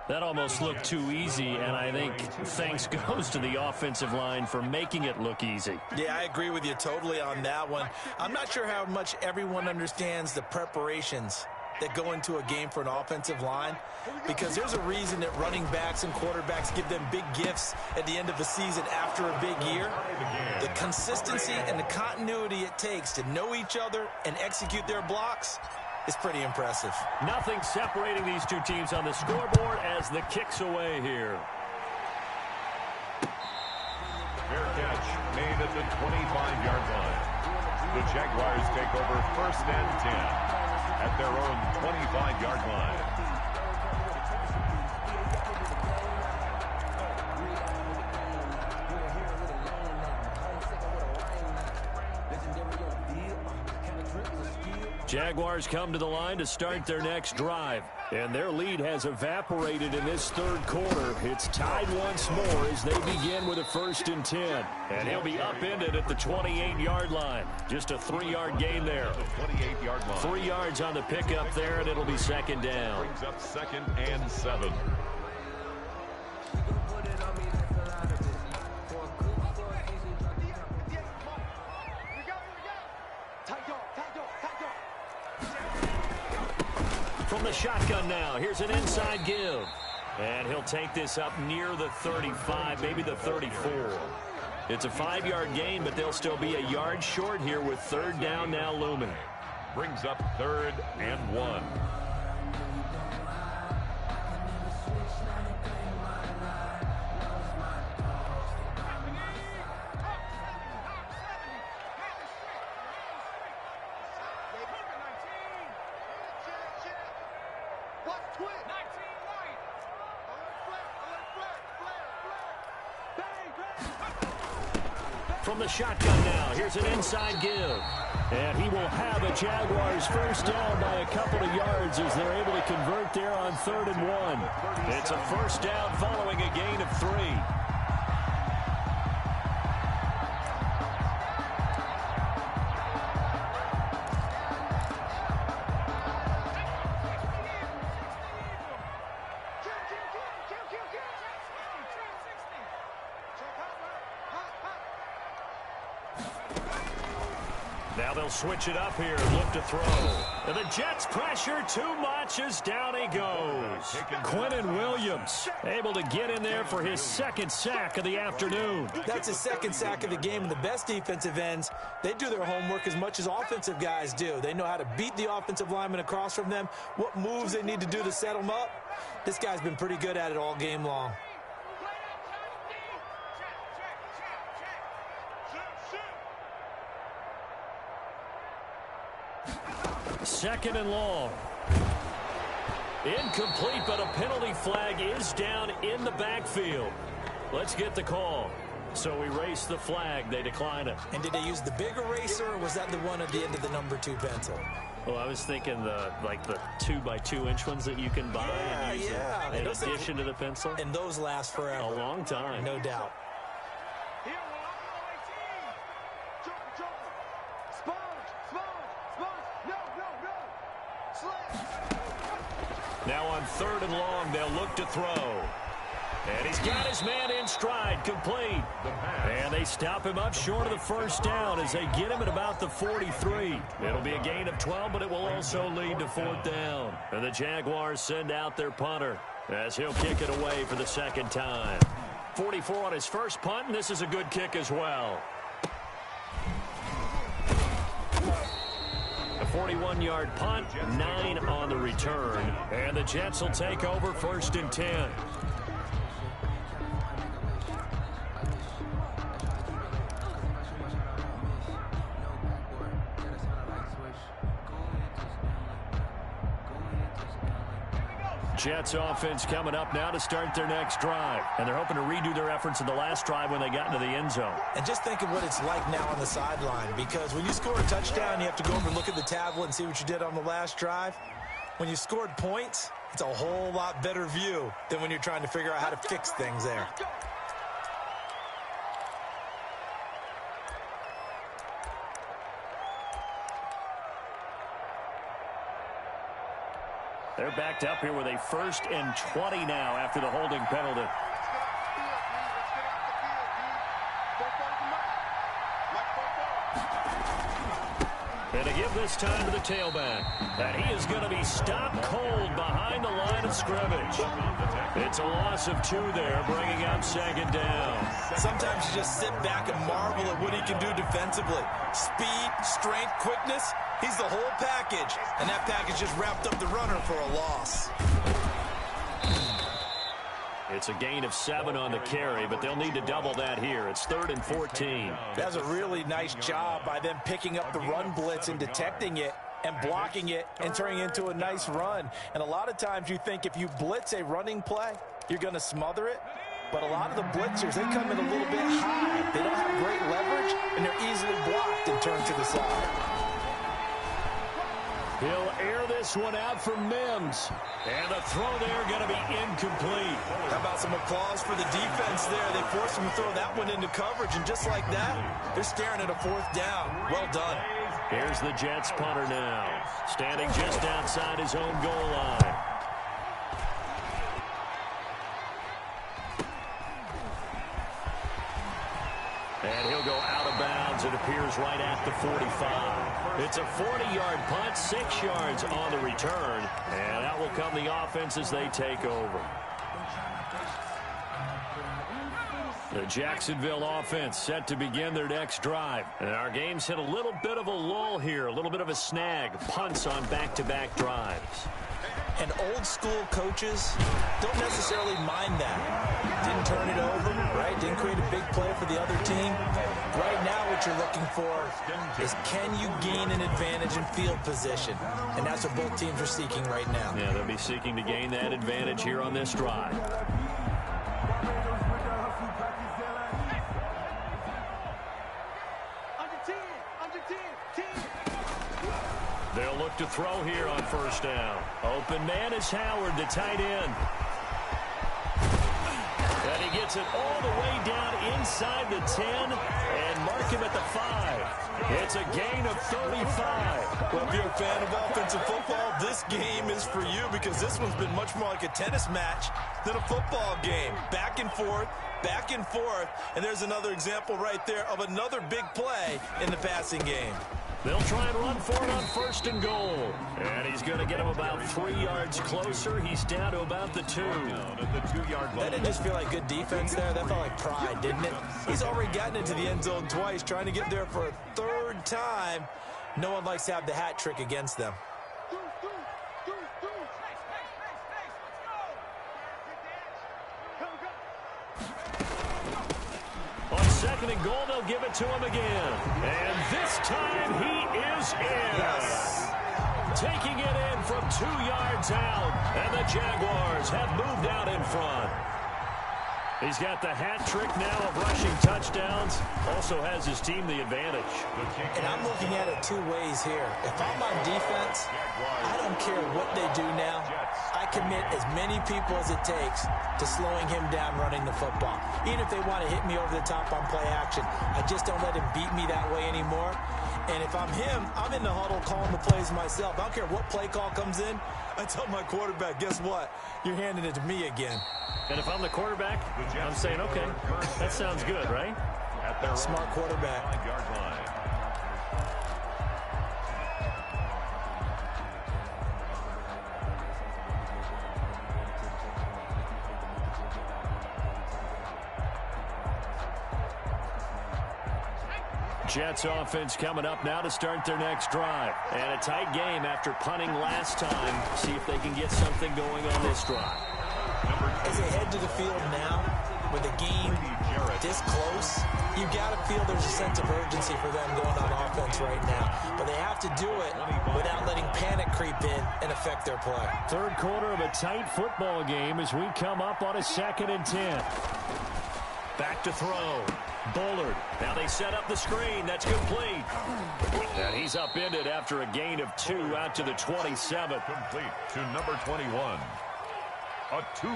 That almost looked too easy, and I think thanks goes to the offensive line for making it look easy. Yeah, I agree with you totally on that one. I'm not sure how much everyone understands the preparations that go into a game for an offensive line, because there's a reason that running backs and quarterbacks give them big gifts at the end of the season after a big year. The consistency and the continuity it takes to know each other and execute their blocks is pretty impressive. Nothing separating these two teams on the scoreboard as the kick's away here. Fair catch made at the 25-yard line. The Jaguars take over 1st and 10 at their own 25-yard line. Jaguars come to the line to start their next drive. And their lead has evaporated in this 3rd quarter. It's tied once more as they begin with a 1st and 10. And he'll be upended at the 28-yard line. Just a 3-yard gain there. 28-yard line. 3 yards on the pickup there, and it'll be 2nd down. Brings up 2nd and 7. From the shotgun now, here's an inside give. And he'll take this up near the 35, maybe the 34. It's a 5-yard gain, but they'll still be a yard short here with 3rd down now looming. Brings up 3rd and 1. From the shotgun now, here's an inside give. And he will have a Jaguars 1st down by a couple of yards as they're able to convert there on 3rd and 1. It's a 1st down following a gain of 3. Now they'll switch it up here and look to throw. And the Jets pressure too much as down he goes. Quinnen Williams able to get in there for his 2nd sack of the afternoon. That's his 2nd sack of the game, and the best defensive ends, they do their homework as much as offensive guys do. They know how to beat the offensive lineman across from them, what moves they need to do to set them up. This guy's been pretty good at it all game long. 2nd and long. Incomplete, but a penalty flag is down in the backfield. Let's get the call. So erase the flag. They decline it. And did they use the big eraser, or was that the one at the end of the number 2 pencil? Well, I was thinking the 2x2-inch ones that you can buy and use in addition to the pencil. And those last forever. A long time. No doubt. Now on 3rd and long, they'll look to throw. And he's got his man in stride, complete. And they stop him up short of the first down as they get him at about the 43. It'll be a gain of 12, but it will also lead to 4th down. And the Jaguars send out their punter as he'll kick it away for the second time. 44 on his first punt, and this is a good kick as well. A 41-yard punt, 9 on the return. And the Jets will take over 1st and 10. Jets offense coming up now to start their next drive. And they're hoping to redo their efforts in the last drive when they got into the end zone. And just think of what it's like now on the sideline, because when you score a touchdown, you have to go over and look at the tablet and see what you did on the last drive. When you scored points, it's a whole lot better view than when you're trying to figure out how to fix things there. They're backed up here with a 1st and 20 now after the holding penalty. And to give this time to the tailback. And he is going to be stopped cold behind the line of scrimmage. It's a loss of 2 there, bringing up 2nd down. Sometimes you just sit back and marvel at what he can do defensively. Speed, strength, quickness. He's the whole package, and that package just wrapped up the runner for a loss. It's a gain of 7 on the carry, but they'll need to double that here. It's 3rd and 14. That's a really nice job by them picking up the run blitz and detecting it and blocking it and turning it into a nice run. And a lot of times you think if you blitz a running play, you're going to smother it. But a lot of the blitzers, they come in a little bit high. They don't have great leverage, and they're easily blocked and turned to the side. He'll air this one out for Mims. And the throw there going to be incomplete. How about some applause for the defense there? They forced him to throw that one into coverage, and just like that, they're staring at a 4th down. Well done. Here's the Jets punter now, standing just outside his own goal line. And he'll go out of bounds. It appears right at the 45. It's a 40-yard punt, 6 yards on the return. And out will come the offense as they take over. The Jacksonville offense set to begin their next drive. And our game's hit a little bit of a lull here, a little bit of a snag. Punts on back-to-back drives. And old-school coaches don't necessarily mind that. Didn't turn it over, right? Didn't create a big play for the other team. Right now what you're looking for is, can you gain an advantage in field position? And that's what both teams are seeking right now. Yeah, they'll be seeking to gain that advantage here on this drive. They'll look to throw here on 1st down. Open man is Howard, the tight end. And he gets it all the way down inside the 10 and mark him at the 5. It's a gain of 35. Well, if you're a fan of offensive football, this game is for you, because this one's been much more like a tennis match than a football game. Back and forth, and there's another example right there of another big play in the passing game. They'll try and run for it on 1st and goal. And he's going to get him about 3 yards closer. He's down to about the 2. That didn't just feel like good defense there. That felt like pride, didn't it? He's already gotten into the end zone twice, trying to get there for a 3rd time. No one likes to have the hat trick against them. On 2nd and goal, they'll give it to him again. And this time he is in. Yes. Taking it in from 2 yards out. And the Jaguars have moved out in front. He's got the hat trick now of rushing touchdowns. Also has his team the advantage. And I'm looking at it 2 ways here. If I'm on defense, I don't care what they do now. I commit as many people as it takes to slowing him down running the football. Even if they want to hit me over the top on play action, I just don't let him beat me that way anymore. And if I'm him, I'm in the huddle calling the plays myself. I don't care what play call comes in. I tell my quarterback, guess what? You're handing it to me again. And if I'm the quarterback, I'm saying, okay, that sounds good, right? Smart quarterback. Jets offense coming up now to start their next drive. And a tight game after punting last time. See if they can get something going on this drive. As they head to the field now, with the game this close, you've got to feel there's a sense of urgency for them going on offense right now. But they have to do it without letting panic creep in and affect their play. Third quarter of a tight football game as we come up on a 2nd and 10. Back to throw. Bullard. Now they set up the screen. That's complete. And he's upended after a gain of 2 out to the 27. Complete to number 21.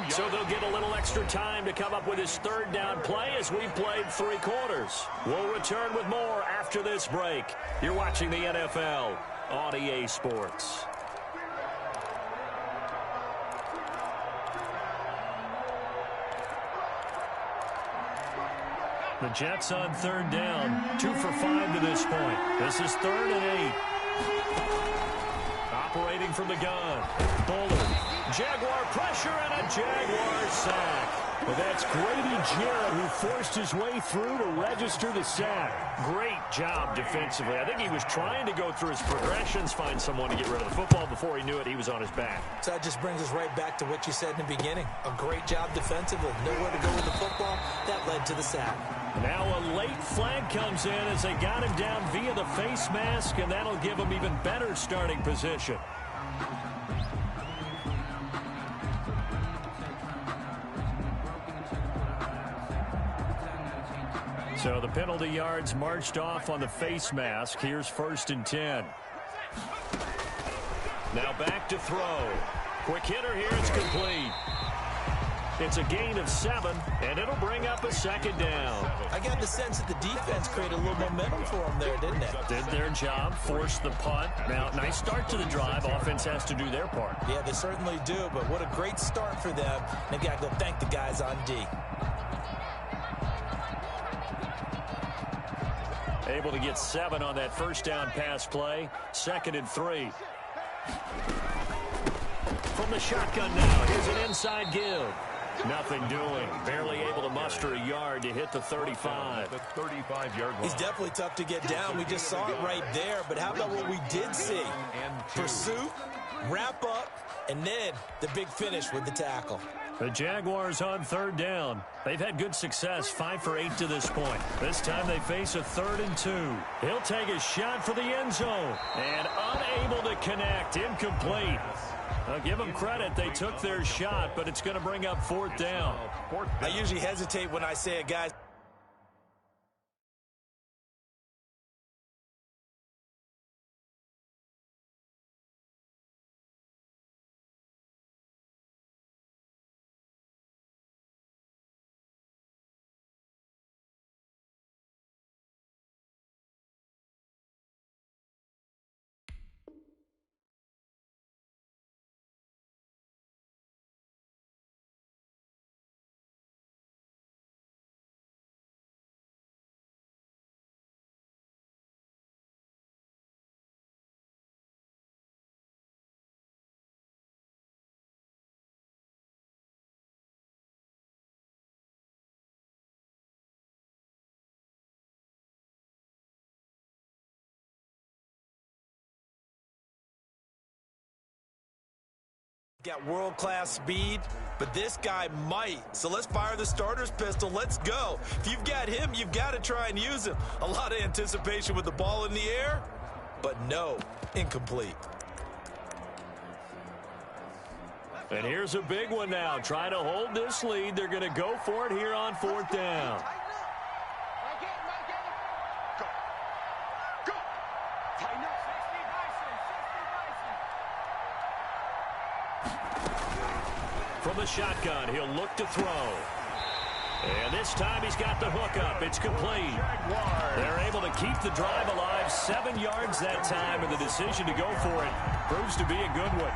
So they'll get a little extra time to come up with his 3rd down play as we've played 3 quarters. We'll return with more after this break. You're watching the NFL on EA Sports. The Jets on 3rd down, 2 for 5 to this point. This is 3rd and 8. Operating from the gun. Bullard. Jaguar pressure and a Jaguar sack. Well, that's Grady Jarrett who forced his way through to register the sack. Great job defensively. I think he was trying to go through his progressions, find someone to get rid of the football. Before he knew it, he was on his back. So that just brings us right back to what you said in the beginning. A great job defensively. Nowhere to go with the football. That led to the sack. Now a late flag comes in as they got him down via the face mask, and that'll give him even better starting position. So the penalty yards marched off on the face mask. Here's 1st and 10. Now back to throw. Quick hitter here. It's complete. It's a gain of 7, and it'll bring up a 2nd down. I got the sense that the defense created a little momentum for them there, didn't it? Did their job, forced the punt. Now, nice start to the drive. Offense has to do their part. Yeah, they certainly do, but what a great start for them. They've got to go thank the guys on D. Able to get 7 on that 1st down pass play. 2nd and 3. From the shotgun now, here's an inside give. Nothing doing. Barely able to muster a yard to hit the 35. The 35-yard line. He's definitely tough to get down. We just saw it right there. But how about what we did see? Pursuit, wrap up, and then the big finish with the tackle. The Jaguars on 3rd down. They've had good success, 5 for 8 to this point. This time they face a 3rd and 2. He'll take a shot for the end zone. And unable to connect. Incomplete. I'll give them credit. They took their shot, but it's going to bring up 4th down. I usually hesitate when I say it, guys. Got world-class speed, but this guy might. So let's fire the starter's pistol. Let's go. If you've got him, you've got to try and use him. A lot of anticipation with the ball in the air, but no, incomplete. And here's a big one now. Trying to hold this lead. They're going to go for it here on 4th down. From the shotgun, he'll look to throw. And this time he's got the hook up. It's complete. They're able to keep the drive alive. 7 yards that time, and the decision to go for it proves to be a good one.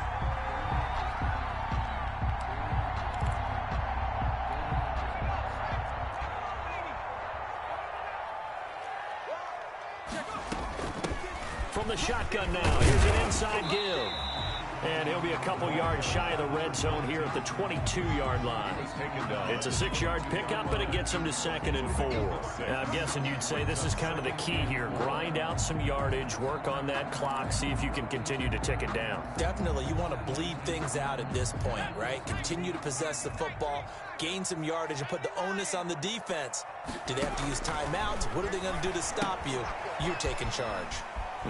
From the shotgun now, here's an inside give. And he'll be a couple yards shy of the red zone here at the 22-yard line. It's a 6-yard pickup, but it gets him to 2nd and 4. And I'm guessing you'd say this is kind of the key here. Grind out some yardage, work on that clock, see if you can continue to tick it down. Definitely, you want to bleed things out at this point, right? Continue to possess the football, gain some yardage, and put the onus on the defense. Do they have to use timeouts? What are they going to do to stop you? You're taking charge.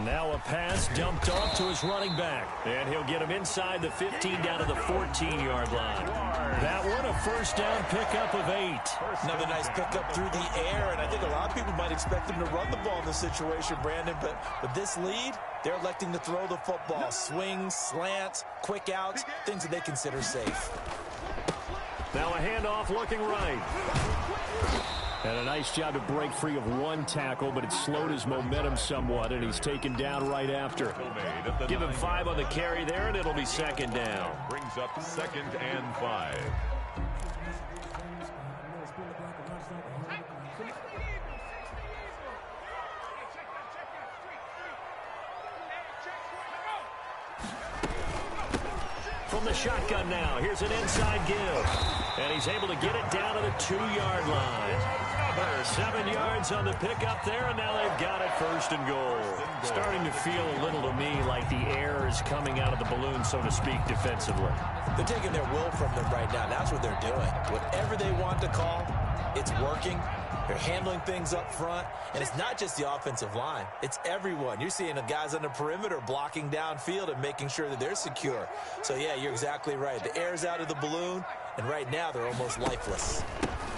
Now a pass dumped off to his running back. And he'll get him inside the 15 down to the 14-yard line. That one, a first down pickup of 8. Another nice pickup through the air, and I think a lot of people might expect him to run the ball in this situation, Brandon. But with this lead, they're electing to throw the football. Swings, slants, quick outs, things that they consider safe. Now a handoff looking right. And a nice job to break free of one tackle, but it slowed his momentum somewhat, and he's taken down right after. Give him 5 on the carry there, and it'll be 2nd down. Brings up 2nd and 5. From the shotgun now, here's an inside give. And he's able to get it down to the 2-yard line. 7 yards on the pickup there, and now they've got it 1st and goal. Starting to feel a little to me like the air is coming out of the balloon, so to speak, defensively. They're taking their will from them right now. That's what they're doing. Whatever they want to call, it's working. They're handling things up front, and it's not just the offensive line. It's everyone. You're seeing the guys on the perimeter blocking downfield and making sure that they're secure. So, yeah, you're exactly right. The air's out of the balloon, and right now they're almost lifeless.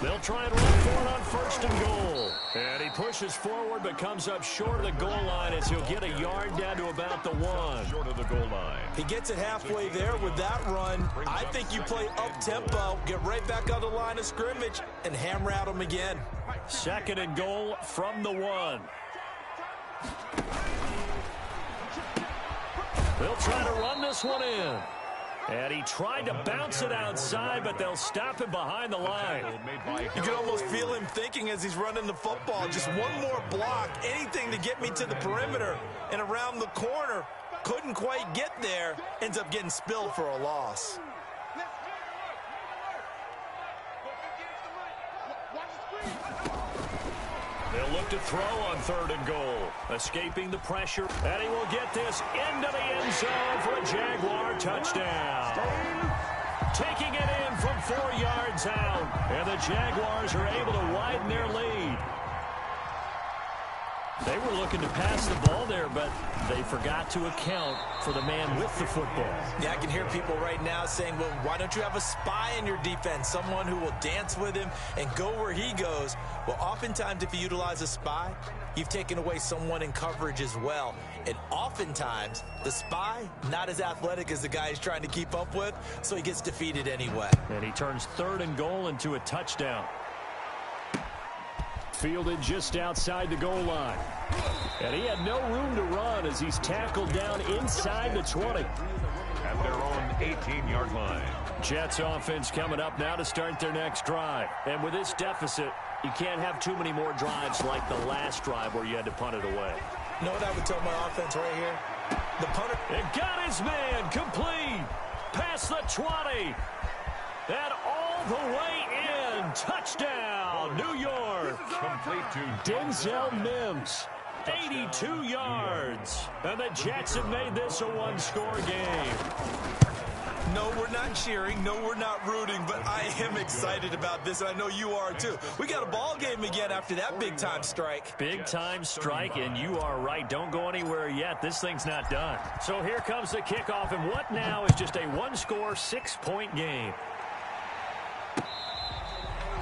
They'll try and run for it on 1st and goal. And he pushes forward but comes up short of the goal line as he'll get a yard down to about the 1. Short of the goal line. He gets it halfway there with that run. I think you play up-tempo, get right back on the line of scrimmage, and hammer at him again. 2nd and goal from the 1. They'll try to run this one in. And he tried to bounce it outside, but they'll stop him behind the line. You can almost feel him thinking as he's running the football. Just one more block, anything to get me to the perimeter and around the corner. Couldn't quite get there. Ends up getting spilled for a loss. They'll look to throw on 3rd and goal. Escaping the pressure. And he will get this into the end zone for a Jaguar touchdown. Taking it in from 4 yards out. And the Jaguars are able to widen their lead. They were looking to pass the ball there, but they forgot to account for the man with the football. Yeah, I can hear people right now saying, well, why don't you have a spy in your defense, someone who will dance with him and go where he goes? Well, oftentimes if you utilize a spy, you've taken away someone in coverage as well. And oftentimes, the spy, not as athletic as the guy he's trying to keep up with, so he gets defeated anyway. And he turns 3rd and goal into a touchdown. Fielded just outside the goal line. And he had no room to run as he's tackled down inside the 20. At their own 18-yard line. Jets offense coming up now to start their next drive. And with this deficit, you can't have too many more drives like the last drive where you had to punt it away. You know what I would tell my offense right here? The punter. It got his man complete. Past the 20. And all the way in. Touchdown, New York. Complete to Denzel Mims. 82 yards. And the Jets have made this a one-score game. No, we're not cheering. No, we're not rooting. But I am excited about this, and I know you are too. We got a ball game again after that big-time strike. Big-time strike, and you are right. Don't go anywhere yet. This thing's not done. So here comes the kickoff, and what now is just a one-score, 6-point game.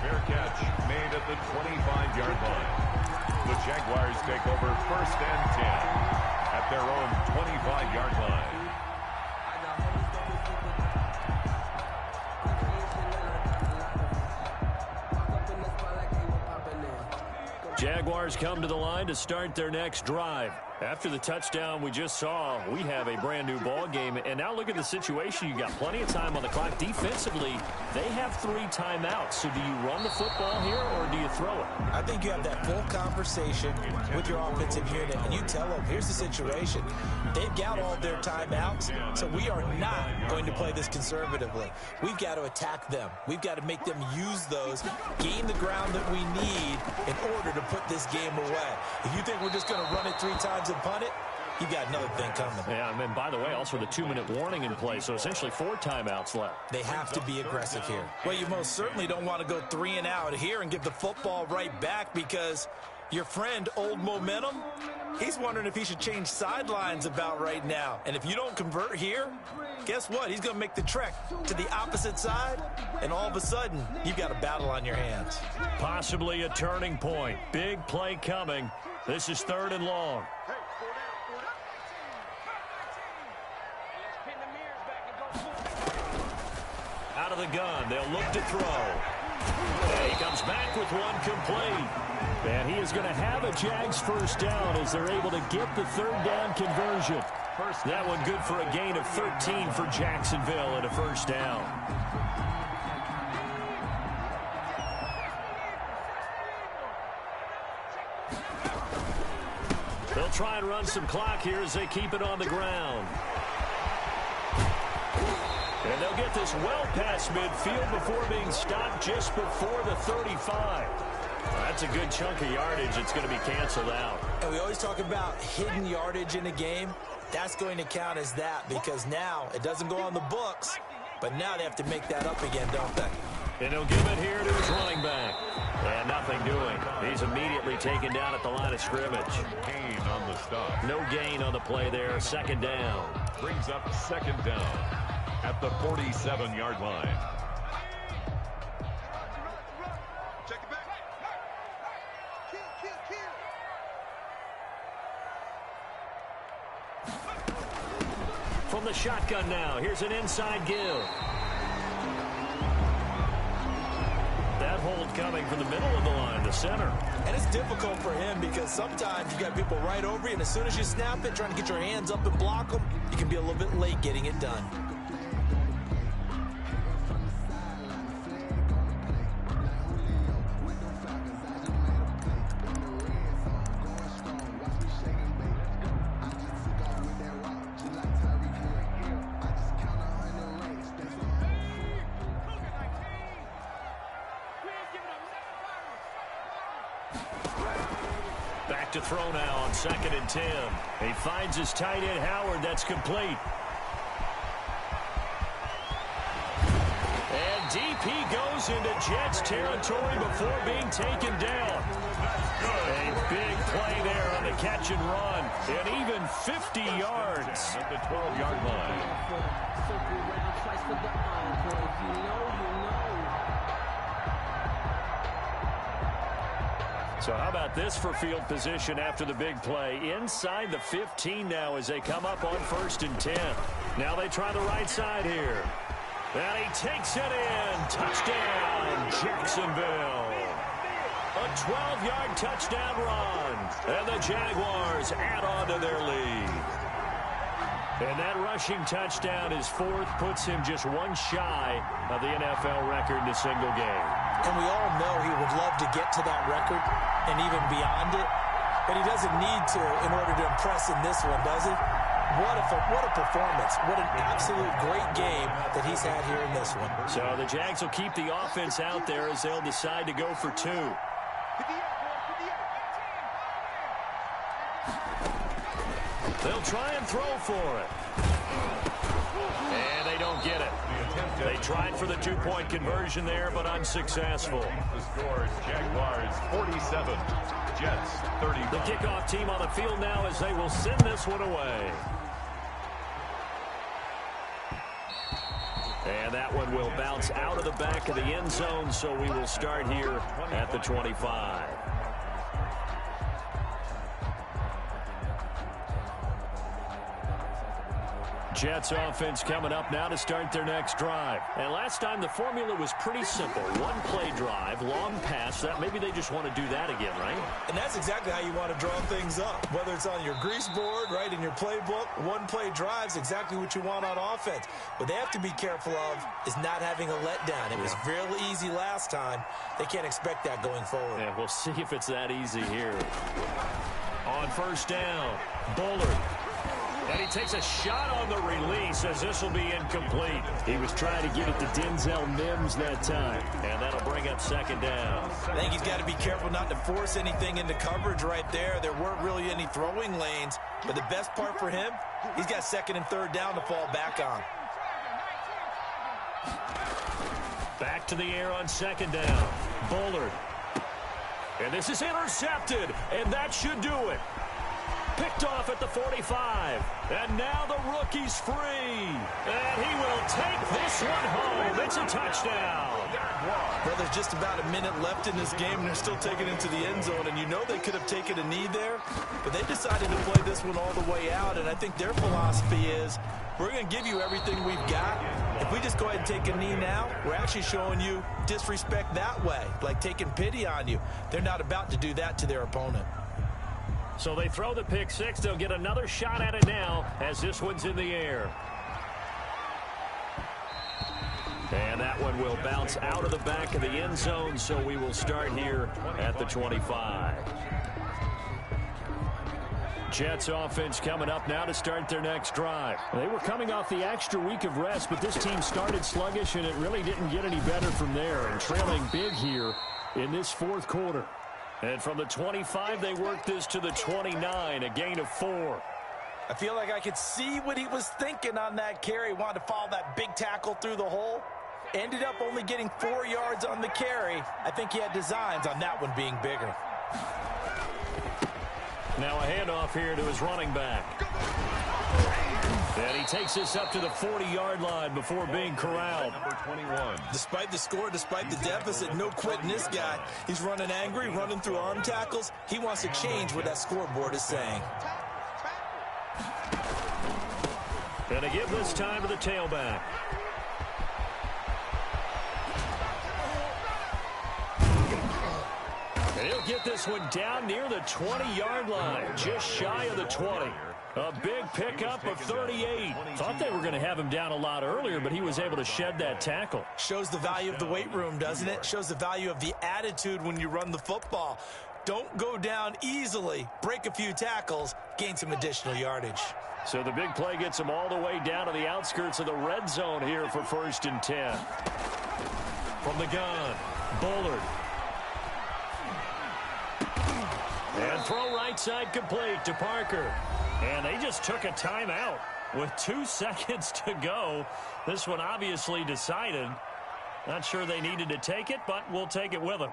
fair catch made at the 25-yard line. The Jaguars take over 1st and 10 at their own 25-yard line. Jaguars come to the line to start their next drive. After the touchdown we just saw, we have a brand new ball game. And now look at the situation. You got plenty of time on the clock. Defensively, they have 3 timeouts. So do you run the football here or do you throw it? I think you have that full conversation with your offensive unit, and you tell them, here's the situation. They've got all their timeouts, so we are not going to play this conservatively. We've got to attack them. We've got to make them use those, gain the ground that we need in order to put this game away. If you think we're just going to run it 3 times and punt it, you got another thing coming. Yeah, and then, by the way, also the 2-minute warning in play, so essentially 4 timeouts left. They have to be aggressive here. Well, you most certainly don't want to go 3 and out here and give the football right back, because your friend, Old Momentum, he's wondering if he should change sidelines about right now. And if you don't convert here, guess what? He's going to make the trek to the opposite side, and all of a sudden, you've got a battle on your hands. Possibly a turning point. Big play coming. This is 3rd and long. Out of the gun, they'll look to throw. And he comes back with one complete. And he is going to have a Jags first down as they're able to get the 3rd down conversion. That one good for a gain of 13 for Jacksonville and a first down. They'll try and run some clock here as they keep it on the ground. And they'll get this well past midfield before being stopped just before the 35. That's a good chunk of yardage. It's going to be canceled out. And we always talk about hidden yardage in a game. That's going to count as that, because now it doesn't go on the books, but now they have to make that up again, don't they? And he'll give it here to his running back. And nothing doing. He's immediately taken down at the line of scrimmage. Gain on the stop. No gain on the play there. 2nd down. Brings up 2nd down at the 47-yard line. Check it back. Kill. From the shotgun now, here's an inside give. That hold coming from the middle of the line, the center. And it's difficult for him because sometimes you got people right over you, and as soon as you snap it, trying to get your hands up and block them, you can be a little bit late getting it done. Back to throw now on 2nd and 10. He finds his tight end, Howard. That's complete. And DP goes into Jets territory before being taken down. A big play there on the catch and run. And even 50 yards. At the 12-yard line. So how about this for field position after the big play? Inside the 15 now as they come up on 1st and 10. Now they try the right side here. And he takes it in. Touchdown, Jacksonville. A 12-yard touchdown run. And the Jaguars add on to their lead. And that rushing touchdown is 4th, puts him just one shy of the NFL record in a single game. And we all know he would love to get to that record and even beyond it, but he doesn't need to in order to impress in this one, does he? What a performance. What an absolute great game that he's had here in this one. So the Jags will keep the offense out there as they'll decide to go for 2. They'll try and throw for it. And they don't get it. They tried for the 2-point conversion there, but unsuccessful. The score is Jaguars 47, Jets 35. The kickoff team on the field now as they will send this one away. And that one will bounce out of the back of the end zone, so we will start here at the 25. Jets offense coming up now to start their next drive. And last time the formula was pretty simple. One play drive, long pass. Maybe they just want to do that again, right? And that's exactly how you want to draw things up. Whether it's on your grease board, right, in your playbook, one play drive is exactly what you want on offense. What they have to be careful of is not having a letdown. It was really easy last time. They can't expect that going forward. Yeah, we'll see if it's that easy here. On first down, Bullard. And he takes a shot on the release as this will be incomplete. He was trying to get it to Denzel Mims that time. And that'll bring up second down. I think he's got to be careful not to force anything into coverage right there. There weren't really any throwing lanes. But the best part for him, he's got second and third down to fall back on. Back to the air on second down. Bullard. And this is intercepted. And that should do it. Picked off at the 45. And now the rookie's free. And he will take this one home. It's a touchdown. Well, there's just about a minute left in this game, and they're still taking it to the end zone. And you know they could have taken a knee there, but they decided to play this one all the way out. And I think their philosophy is, we're going to give you everything we've got. If we just go ahead and take a knee now, we're actually showing you disrespect that way, like taking pity on you. They're not about to do that to their opponent. So they throw the pick six. They'll get another shot at it now as this one's in the air. And that one will bounce out of the back of the end zone, so we will start here at the 25. Jets offense coming up now to start their next drive. They were coming off the extra week of rest, but this team started sluggish, and it really didn't get any better from there. And trailing big here in this fourth quarter. And from the 25, they worked this to the 29, a gain of 4. I feel like I could see what he was thinking on that carry. Wanted to follow that big tackle through the hole. Ended up only getting 4 yards on the carry. I think he had designs on that one being bigger. Now a handoff here to his running back. And he takes this up to the 40-yard line before being corralled. Number 21. Despite the score, despite the deficit, no quitting this guy. He's running angry, running through arm tackles. He wants to change what that scoreboard is saying. And to give this time to the tailback. And he'll get this one down near the 20-yard line, just shy of the 20. A big pickup of 38. Thought they were going to have him down a lot earlier, but he was able to shed that tackle. Shows the value of the weight room, doesn't it? Shows the value of the attitude when you run the football. Don't go down easily. Break a few tackles. Gain some additional yardage. So the big play gets him all the way down to the outskirts of the red zone here for 1st and 10. From the gun, Bullard. And throw right side complete to Parker. And they just took a timeout with 2 seconds to go. This one obviously decided. Not sure they needed to take it, but we'll take it with them.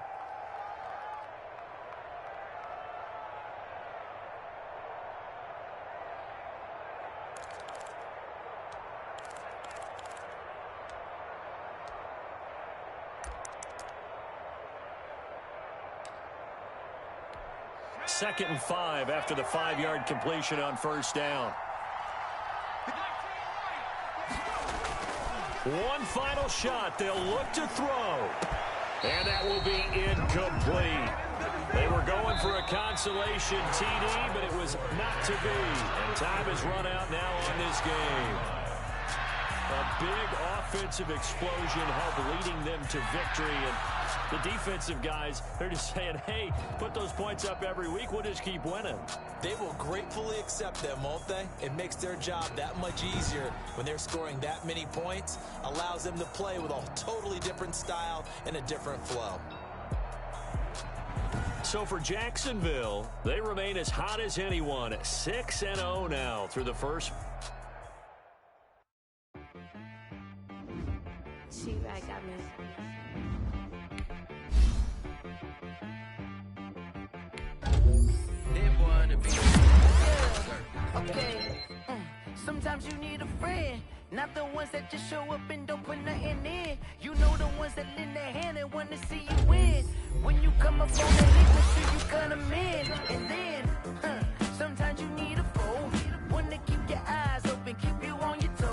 Second and 5 after the 5-yard completion on first down. One final shot. They'll look to throw. And that will be incomplete. They were going for a consolation TD, but it was not to be. And time has run out now on this game. A big offensive explosion helped leading them to victory. And the defensive guys, they're just saying, hey, put those points up every week. We'll just keep winning. They will gratefully accept them, won't they? It makes their job that much easier when they're scoring that many points. Allows them to play with a totally different style and a different flow. So for Jacksonville, they remain as hot as anyone. 6-0 now through the first. She-Rag got me. Okay. Sometimes you need a friend, not the ones that just show up and don't put nothing in. You know the ones that lend their hand and want to see you win. When you come up on that link, make sure you cut them in. And then, sometimes you need a foe, one to keep your eyes open, keep you on your toes.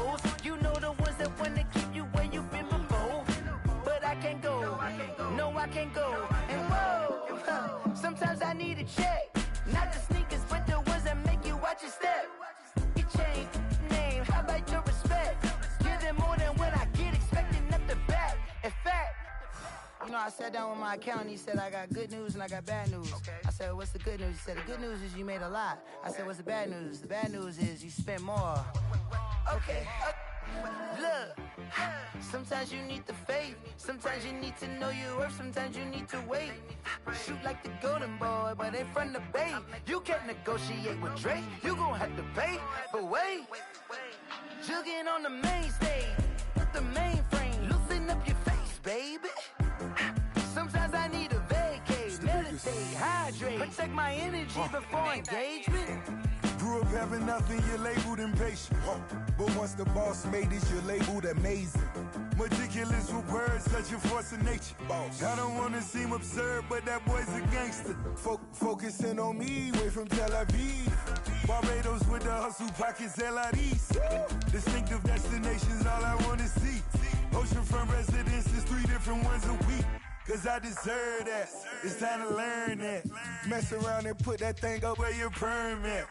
I sat down with my accountant. He said, I got good news and I got bad news. Okay. I said, what's the good news? He said, the good news is you made a lot. I said, what's the bad news? The bad news is you spent more. Okay. Look, sometimes you need the faith. Sometimes you need to know your worth. Sometimes you need to wait. Shoot like the golden boy, but in front of the bay. You can't negotiate with Drake. You gon' have to pay. But wait, jugging on the main stage with the mainframe. Loosen up your face, baby. Sometimes I need a vacate, meditate, hydrate, protect my energy before engagement. Grew up having nothing, you're labeled impatient. But once the boss made it, you're labeled amazing. Meticulous with words, such a force of nature. I don't wanna seem absurd, but that boy's a gangster. Focusing on me, way from Tel Aviv. Barbados with the hustle pockets, LIDs. Distinctive destinations, all I wanna see. Oceanfront residences, 3 different ones a week. Cause I deserve that, it's time to learn that. Mess around and put that thing up where your permit.